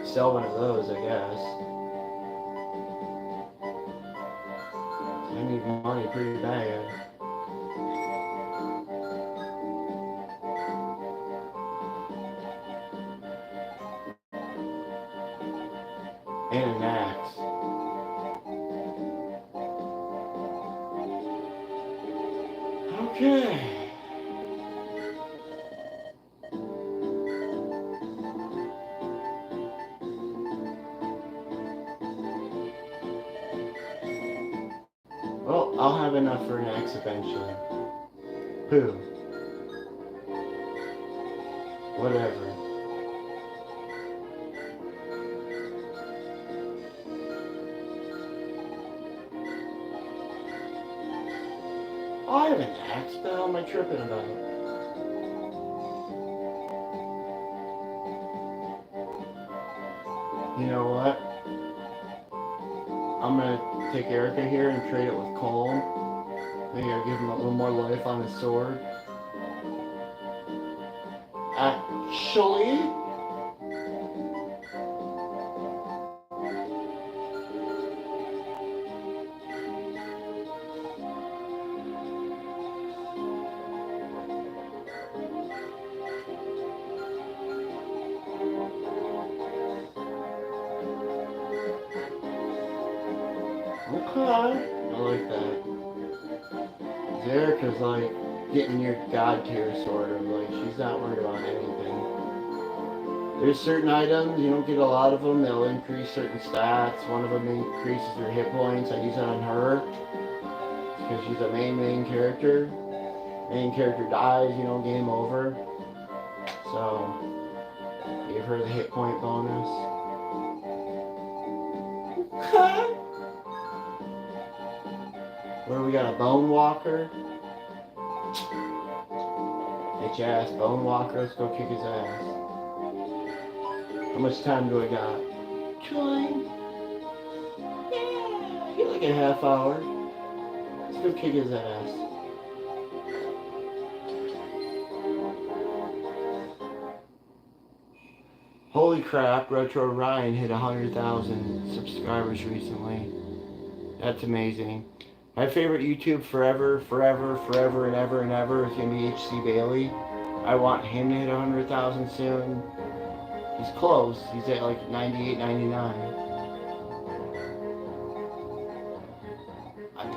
Speaker 1: Sell one of those, I guess. I need money pretty bad. And an axe. Okay. Well, I'll have enough for an axe eventually. Who? Whatever. Oh, I have an axe. What the hell am I tripping about? You know what? I'm gonna take Erica here and trade it with Cole. Maybe I'll give him a little more life on his sword. Actually, okay. I like that. Erica's like getting your god tier sort of. Like, she's not worried about anything. There's certain items, you don't get a lot of them, they'll increase certain stats. One of them increases your hit points. I use it on her because she's a main character. Main character dies, you know, game over. So, give her the hit point bonus. Where we got a bone walker. Bitch ass Bone Walker, let's go kick his ass. How much time do I got? Time? Yeah, I get like a half hour. Let's go kick his ass. Holy crap, Retro Ryan hit 100,000 subscribers recently. That's amazing. My favorite YouTube forever and ever is going to be HC Bailey. I want him to hit 100,000 soon. He's close. He's at like 98, 99.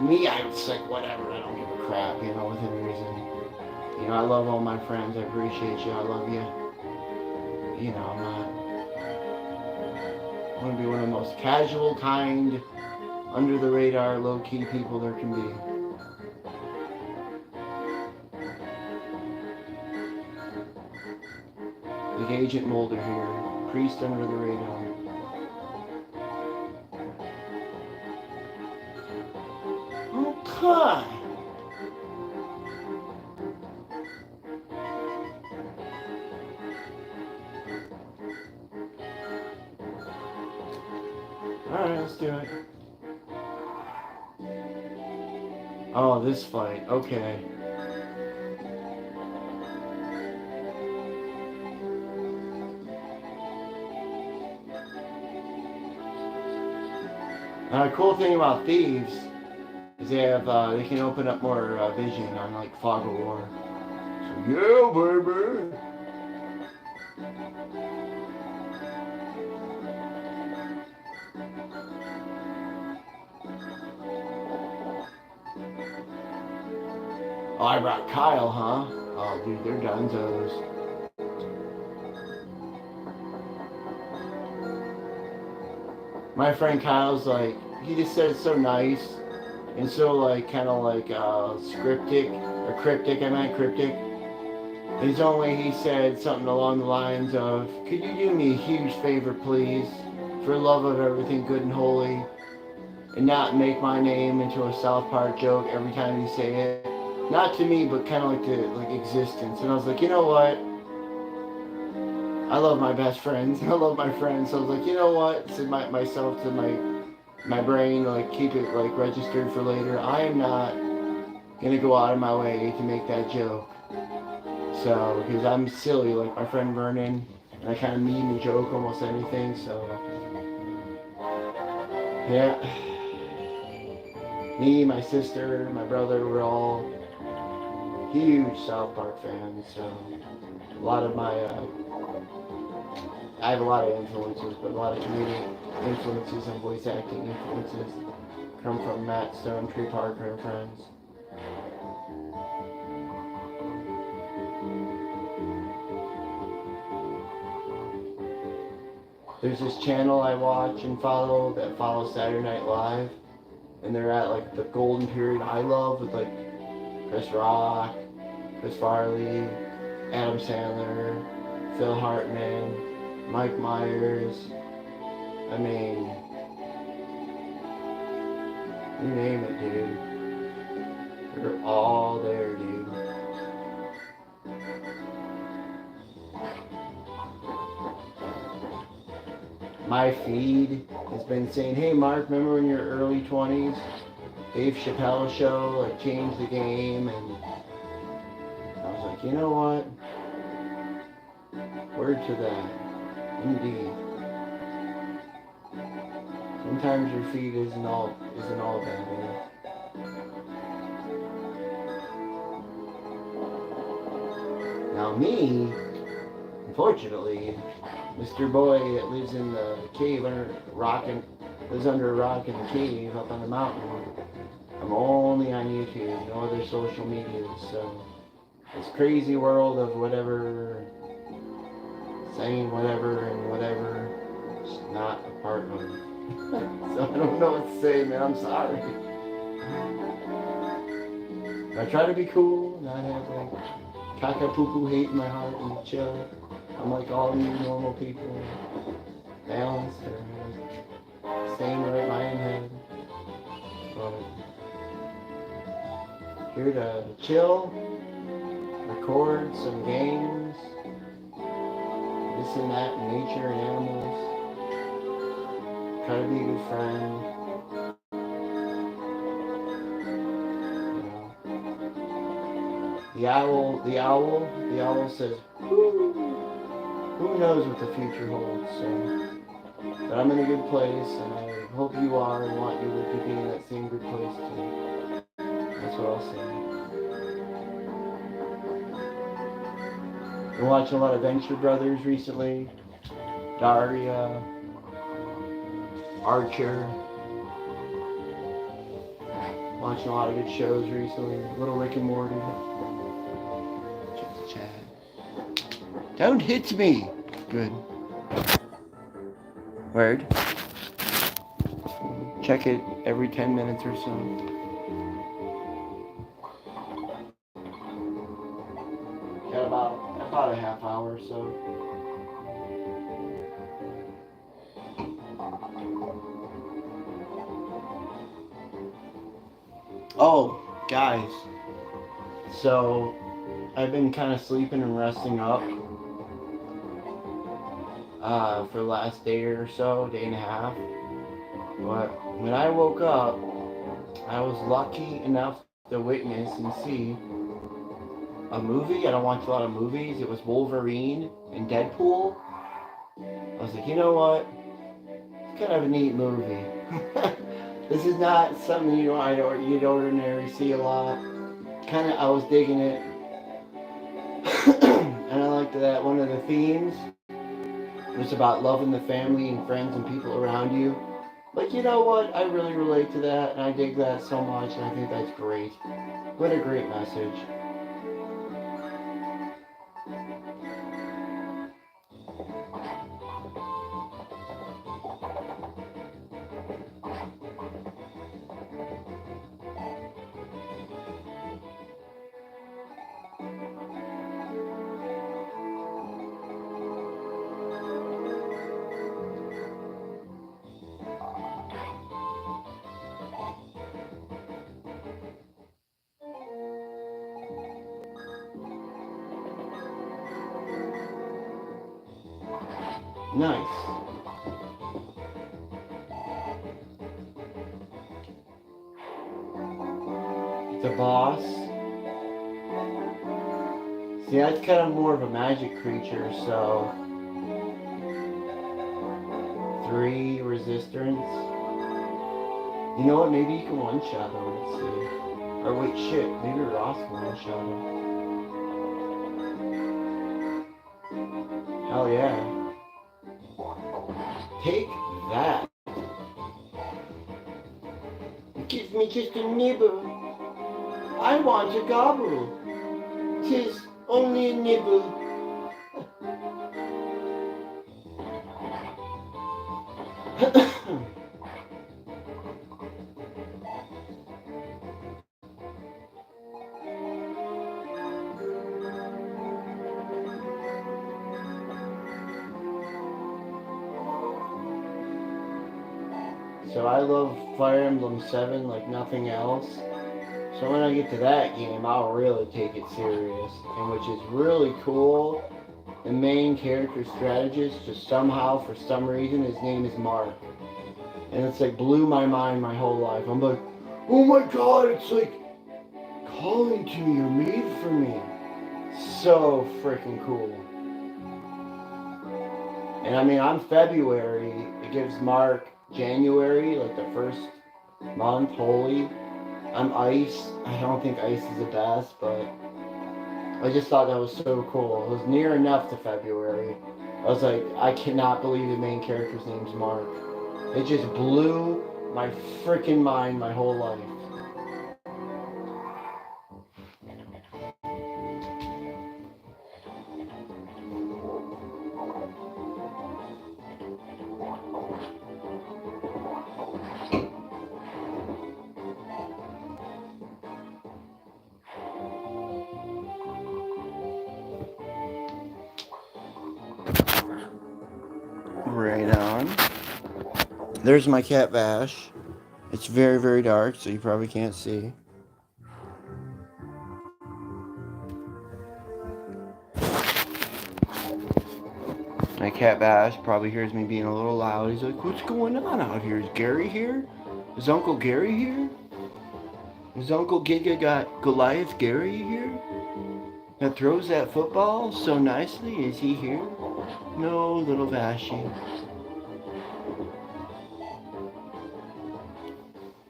Speaker 1: Me, I was like, whatever. I don't give a crap, you know, within reason. You know, I love all my friends. I appreciate you. I love you. You know, I want to be one of the most casual, kind, under the radar, low-key people there can be. Like Agent Mulder here, priest under the radar. Okay. Alright, let's do it. Oh, this fight. Okay. Now, the cool thing about thieves is they have they can open up more vision on like Fog of War. So, yeah, baby. Oh, I brought Kyle, huh? Oh, dude, they're dunzos. My friend Kyle's like, he just said it's so nice and so like, kind of like cryptic. And his only, he said something along the lines of, could you do me a huge favor, please, for love of everything good and holy, and not make my name into a South Park joke every time you say it? Not to me, but kind of like to like existence. And I was like, you know what? I love my best friends. I love my friends. So I was like, you know what? Said myself to my brain, like keep it like registered for later. I am not gonna go out of my way to make that joke. So because I'm silly, like my friend Vernon, and I kind of meme and joke almost anything. So yeah, me, my sister, my brother, we're all huge South Park fans, so a lot of my, I have a lot of influences, but a lot of comedic influences and voice acting influences come from Matt Stone, Trey Parker, and friends. There's this channel I watch and follow that follows Saturday Night Live, and they're at like the golden period I love with like Chris Rock, Chris Farley, Adam Sandler, Phil Hartman, Mike Myers. I mean, you name it, dude. They're all there, dude. My feed has been saying, hey Mark, remember in your early 20s, Dave Chappelle show like changed the game, and I was like, you know what? Word to that. Indeed. Sometimes your feed isn't all bad. Now me, unfortunately, Mr. Boy that lives in the cave lives under a rock in the cave up on the mountain. I'm only on YouTube, no other social media, so this crazy world of whatever, saying whatever and whatever, is not a part of it. So I don't know what to say, man, I'm sorry. I try to be cool, not have like caca-poo-poo hate in my heart and chill. I'm like all you normal people, balanced or staying right mind head. But here to chill, record some games, this and that, nature and animals. Try to be a good friend. You know. The owl says, who knows what the future holds, so. But I'm in a good place, and I hope you are, and want you to be in that same good place too. That's what I'll say. Been watching a lot of Venture Brothers recently. Daria, Archer. Watching a lot of good shows recently. Little Rick and Morty. Check the chat. Don't hit me! Good. Word. Check it every 10 minutes or so. Got about a half hour or so. Oh, guys. So, I've been kind of sleeping and resting up for the last day or so, day and a half. But when I woke up, I was lucky enough to witness and see a movie. I don't watch a lot of movies. It was Wolverine and Deadpool. I was like, you know what? It's kind of a neat movie. This is not something you'd ordinarily see a lot. I was digging it. And I liked that one of the themes was about loving the family and friends and people around you. Like, you know what? I really relate to that, and I dig that so much, and I think that's great. What a great message. Nice. The boss. See, that's kind of more of a magic creature, so 3 resistance. You know what? Maybe you can one-shot him. Let's see. Or wait, shit. Maybe Ross can one-shot him. Hell yeah. Take that. Give me just a nibble. I want a gobble. 'Tis only a nibble. So I love Fire Emblem 7 like nothing else. So when I get to that game, I'll really take it serious. And which is really cool, the main character strategist, just somehow, for some reason, his name is Mark. And it's like blew my mind my whole life. I'm like, oh my god, it's like calling to me or made for me. So freaking cool. And I mean, I'm February. It gives Mark January, like the first month, holy. I'm Ice. I don't think Ice is the best, but I just thought that was so cool. It was near enough to February. I was like, I cannot believe the main character's name's Mark. It just blew my freaking mind my whole life. Right on. There's my cat Vash. It's very, very dark, so you probably can't see. My cat Bash probably hears me being a little loud. He's like, what's going on out here? Is Gary here? Is Uncle Gary here? Is Uncle Giga got Goliath Gary here? That throws that football so nicely? Is he here? No, little Vashy.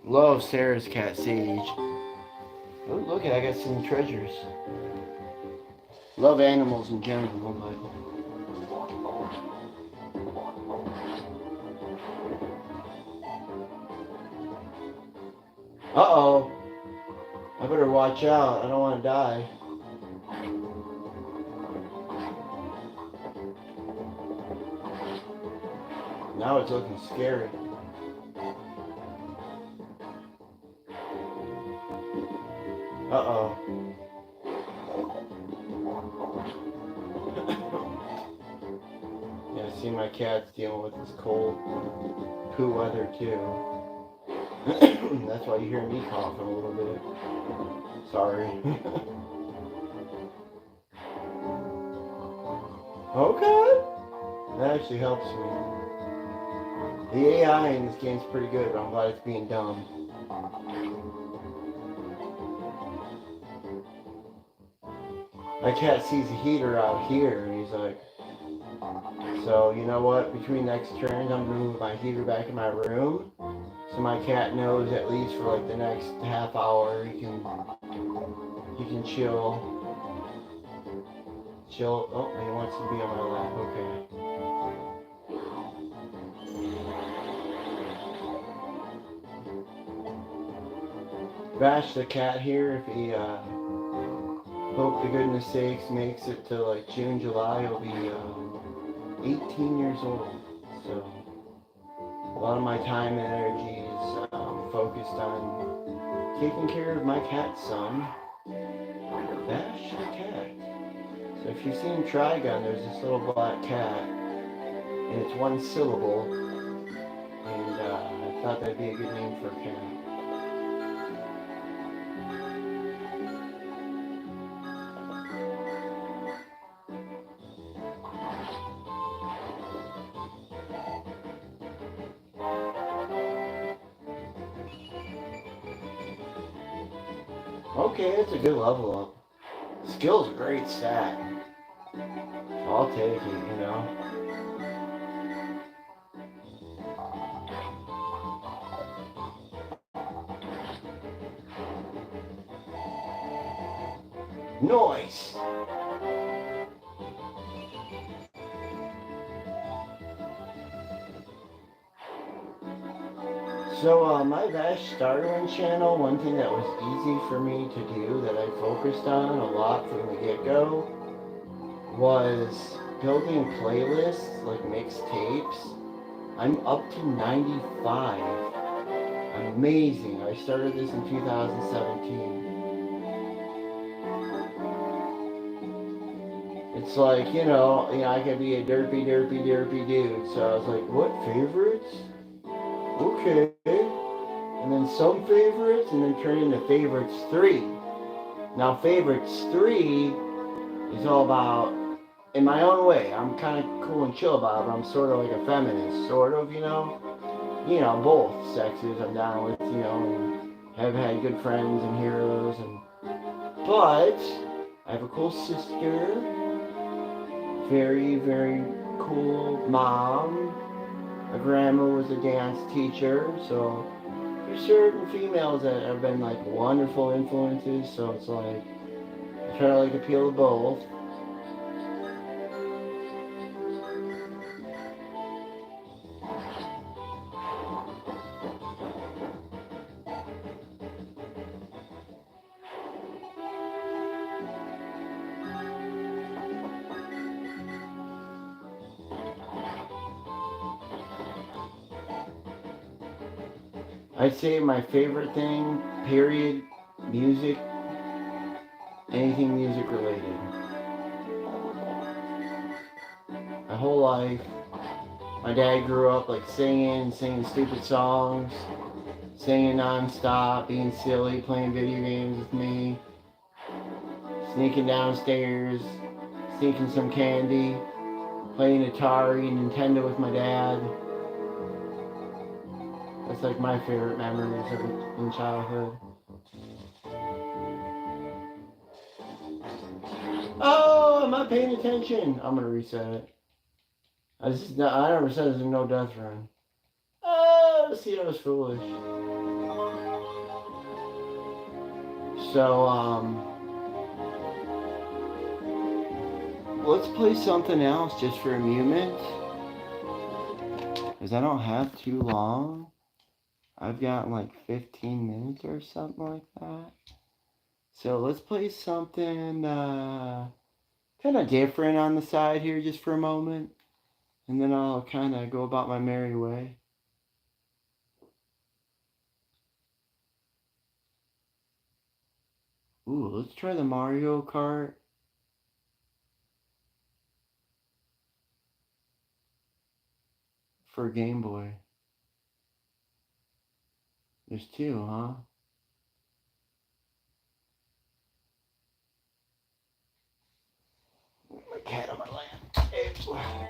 Speaker 1: Love Sarah's cat Sage. Oh, look, I got some treasures. Love animals in general, but... Uh-oh. I better watch out. I don't want to die. Now it's looking scary. Uh-oh. Yeah, I see my cat's dealing with this cold poo weather too. That's why you hear me coughing a little bit. Sorry. Okay. That actually helps me. The AI in this game's pretty good, but I'm glad it's being dumb. My cat sees a heater out here, and he's like, so you know what? Between next turns, I'm gonna move my heater back in my room, so my cat knows at least for like the next half hour he can chill. Oh, he wants to be on my lap. Okay. Bash the cat here, if he hope to goodness sakes makes it to like June, July, he'll be 18 years old. So a lot of my time and energy is focused on taking care of my cat's son, Bash the cat. So if you've seen Trigun, there's this little black cat, and it's one syllable, and I thought that'd be a good name for a cat. Okay, it's a good level up. Skill's a great stat. I'll take it, you know. Nice! So, my Bash Startling channel, one thing that was easy for me to do that I focused on a lot from the get-go was building playlists, like mixtapes. I'm up to 95. Amazing. I started this in 2017. It's like, you know, I could be a derpy dude. So I was like, what favorites? Okay. And then some favorites, and then turn into favorites 3. Now favorites 3 is all about, in my own way, I'm kind of cool and chill about it, but I'm sort of like a feminist, sort of, you know? You know, both sexes I'm down with, you know, and have had good friends and heroes, but I have a cool sister, very, very cool mom. My grandma was a dance teacher, so there's certain females that have been like wonderful influences, so it's like, I try to like appeal to both. I'd say my favorite thing, period, music, anything music related. My whole life, my dad grew up like singing stupid songs, singing non-stop, being silly, playing video games with me, sneaking downstairs, sneaking some candy, playing Atari, Nintendo with my dad. That's like my favorite memories of it in childhood. Oh, I'm not paying attention. I'm gonna reset it. I never said there's a no death run. Oh, see, I was foolish. So, let's play something else just for amusement. Because I don't have too long. I've got like 15 minutes or something like that. So let's play something kind of different on the side here just for a moment. And then I'll kind of go about my merry way. Ooh, let's try the Mario Kart. For Game Boy. There's two, huh? My cat on my lap. It's loud.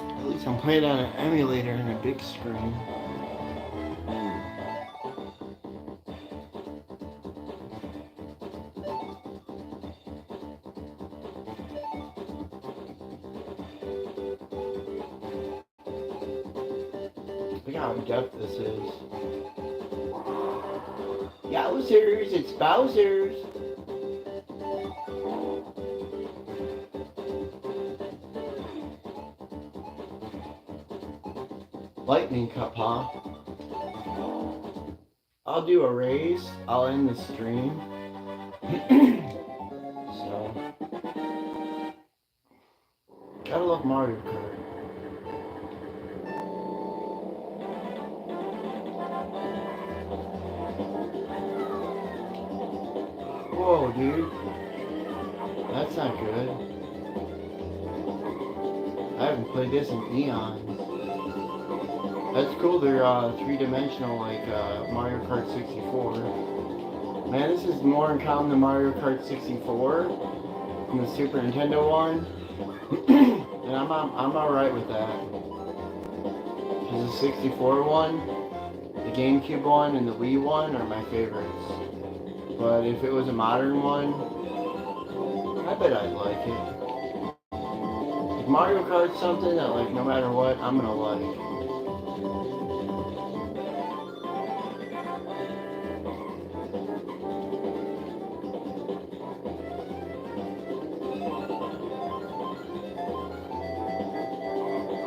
Speaker 1: At least I'm playing on an emulator and a big screen. Look how in depth this is. Yowzers, it's Bowser's. Lightning cup, huh? I'll do a race. I'll end the stream. So, gotta love Mario Kart. Whoa, dude. That's not good. I haven't played this in eons. That's cool, they're three-dimensional like Mario Kart 64. Man, this is more in common than Mario Kart 64 from the Super Nintendo one. And I'm alright with that. Because the 64 one, the GameCube one, and the Wii one are my favorites. But if it was a modern one, I bet I'd like it. Like Mario Kart's something that, like, no matter what, I'm gonna like.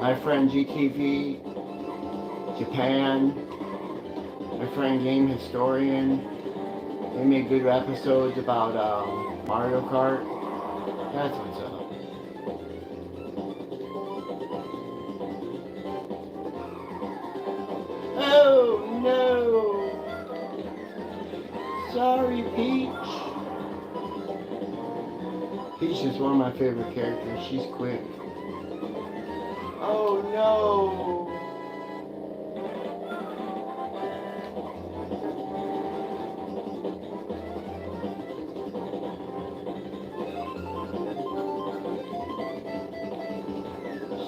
Speaker 1: My friend GTV, Japan, my friend Game Historian, they made good episodes about Mario Kart. That's what's up. Oh no! Sorry, Peach. Peach is one of my favorite characters. She's quick. Oh no!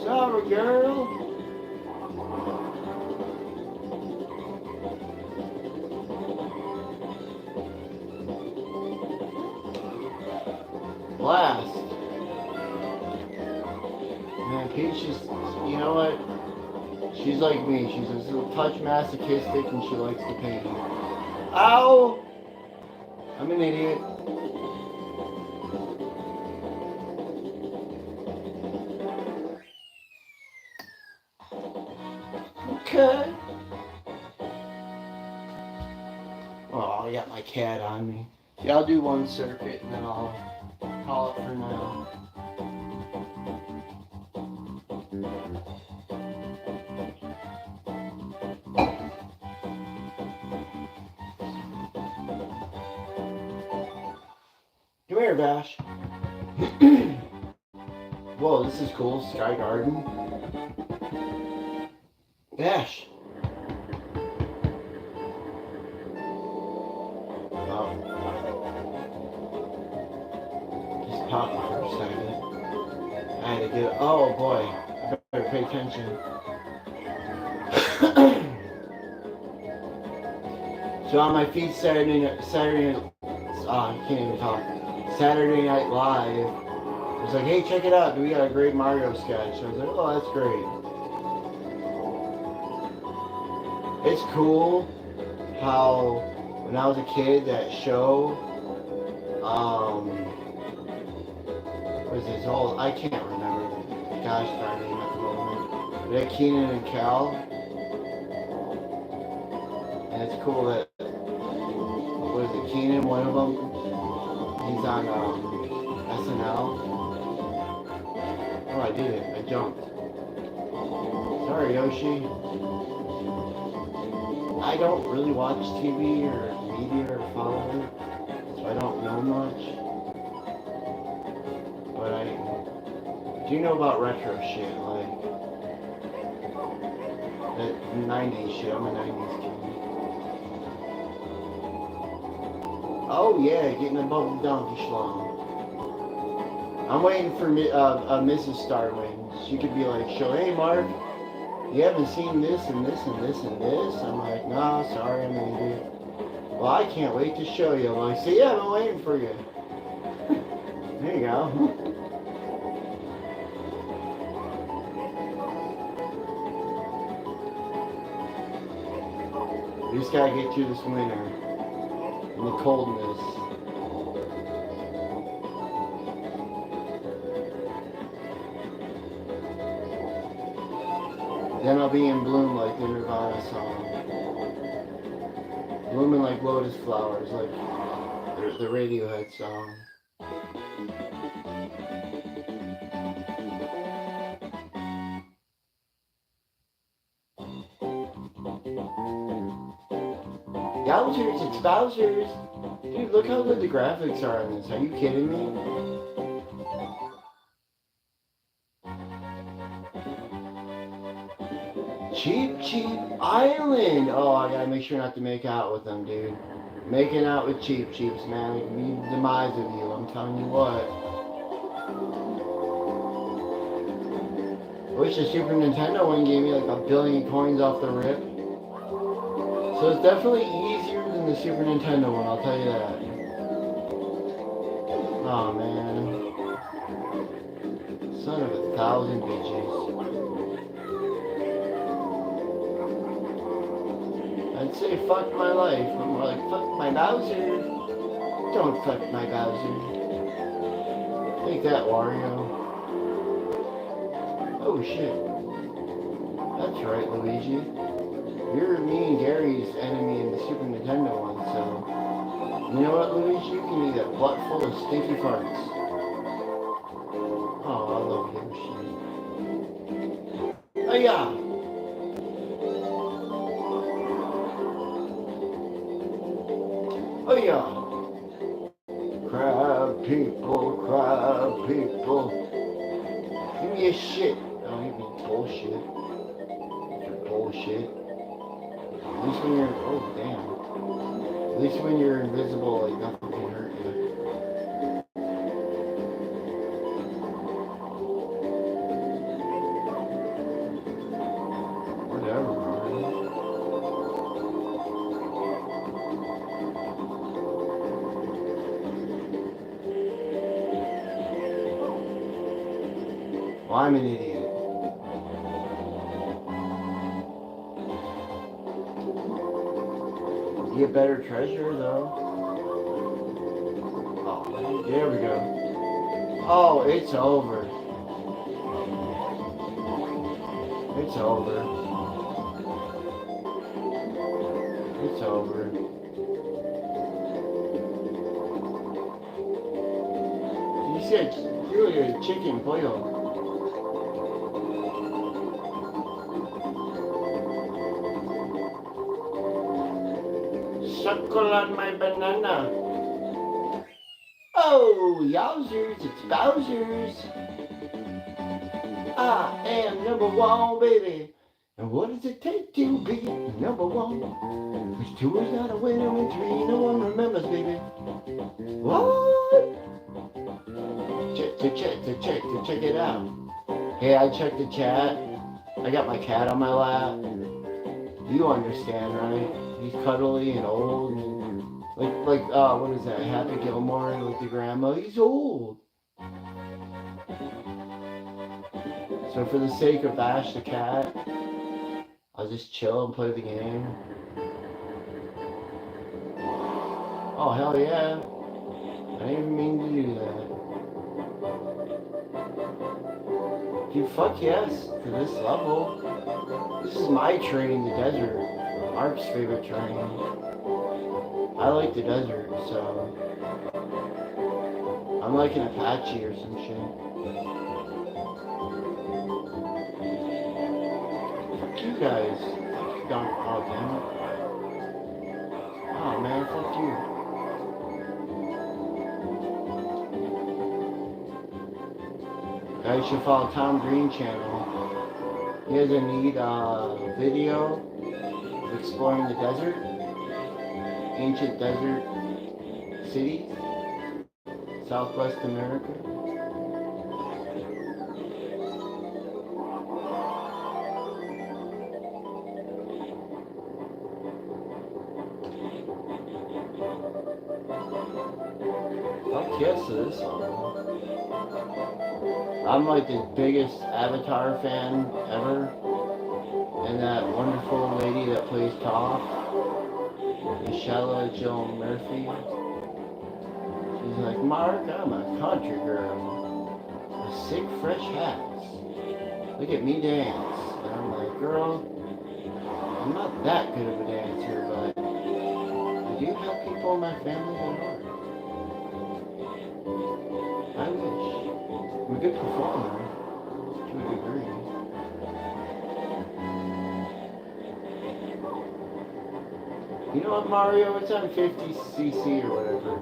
Speaker 1: Sorry, girl. Blast. Man, Peach is, you know what? She's like me. She's a little touch masochistic and she likes the pain. Ow! I'm an idiot. Okay. Oh, I got my cat on me. Yeah, I'll do one circuit and then I'll call it for now. Come here, Bash. Whoa, this is cool. Sky Garden. Dash. Oh. Just popped for a second. I had to get it. Oh boy. I better pay attention. So on my feed Saturday, I can't even talk. Saturday Night Live. I was like, hey, check it out. We got a great Mario sketch. I was like, oh, that's great. It's cool how when I was a kid, that show, what is this? Oh, I can't remember the guy's name at the moment. But that Keenan and Kel. And it's cool that, what is it, Keenan, one of them, he's on SNL. Oh, I did it. I jumped. Sorry, Yoshi. I don't really watch TV or media or follow it, so I don't know much. But I do know about retro shit, like that 90s shit. I'm a 90s kid. Oh yeah, getting above the donkey schlong. I'm waiting for Mrs. Starling. She could be like, "Show, hey Mark, you haven't seen this and this and this and this." I'm like, "No, sorry, I'm an idiot." Well, I can't wait to show you. I'm like, "See, yeah, I'm waiting for you." There you go. We just gotta get through this winter and the coldness. Then I'll be in bloom like the Nirvana song. Blooming like lotus flowers, like the Radiohead song. Yowzers, it's Bowsers! Dude, look how good the graphics are on this. Are you kidding me? Cheap Island! Oh, I gotta make sure not to make out with them, dude. Making out with Cheeps, man. It can be the demise of you, I'm telling you what. I wish the Super Nintendo one gave me like 1 billion coins off the rip. So it's definitely easier than the Super Nintendo one, I'll tell you that. Oh man. Son of 1,000 bitches. I'd say fuck my life, but more like fuck my Bowser. Don't fuck my Bowser. Take that, Wario. Oh shit. That's right, Luigi. You're me and Gary's enemy in the Super Nintendo one, so... You know what, Luigi? You can eat a butt full of stinky farts. Oh, I love Yoshi. Oh yeah! Oh yeah! Crab people. Give me a shit. Don't give me bullshit. Your bullshit. At least when you're, oh damn. At least when you're invisible, like nothing can hurt you. Whatever, man. Well, I'm an idiot. Get better treasure though. Oh, there we go. Oh, it's over. It's over. It's over. You said you're a chicken pollo. Suckle on my banana. Oh, yowzers, it's Bowsers. I am number one, baby. And what does it take to be number one? There's two is not a winner and three no one remembers, baby. What? Check it out. Hey, I checked the chat. I got my cat on my lap. You understand, right? He's cuddly and old. What is that? Happy Gilmore, like the grandma. He's old. So for the sake of Ash the cat, I'll just chill and play the game. Oh, hell yeah. I didn't even mean to do that. Dude, fuck yes to this level. This is my train, the desert. Mark's favorite train. I like the desert, so I'm like an Apache or some shit. Fuck you guys. Fuck you, Don. Oh, damn it. Oh, man, fuck you. Guys should follow Tom Green channel. He has a neat video of exploring the desert. Ancient desert cities. Southwest America. Fuck yes to this song. I'm like the biggest Avatar fan ever. And that wonderful lady that plays Toph, Michelle Jill Murphy. She's like, Mark, I'm a country girl with sick, fresh hats. Look at me dance. And I'm like, girl, I'm not that good of a dancer, but I do have people in my family that are. I wish. I'm a good performer, to a degree. You know what, Mario? It's on 50cc or whatever.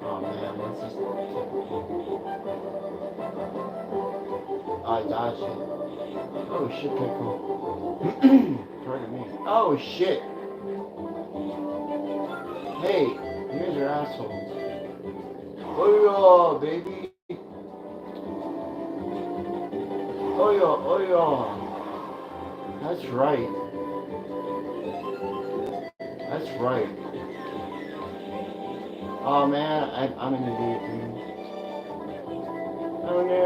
Speaker 1: Oh man, that's just typical. I dodged it. Oh shit, pickle. Pardon me. Oh shit. Hey, here's your asshole. Oh yeah, baby. Oh yeah. That's right. That's right. Oh man, I'm an idiot, dude. Oh no.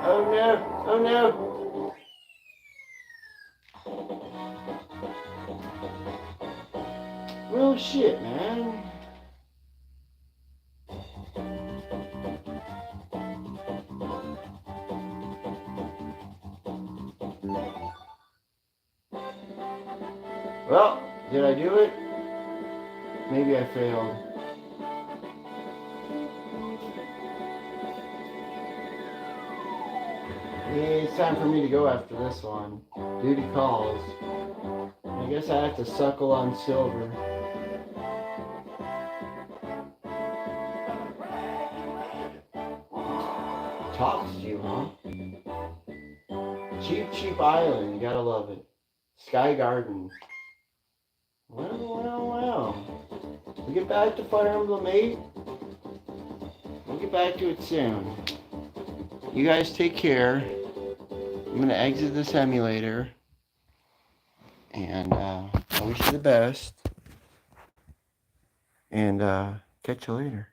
Speaker 1: Oh no. Oh no. Real shit, man. Well, did I do it? Maybe I failed. It's time for me to go after this one. Duty calls. I guess I have to suckle on silver. Talks to you, huh? Cheap island. You gotta love it. Sky Garden. Well. We'll get back to Fire Emblem 8. We'll get back to it soon. You guys take care. I'm going to exit this emulator. And I wish you the best. And catch you later.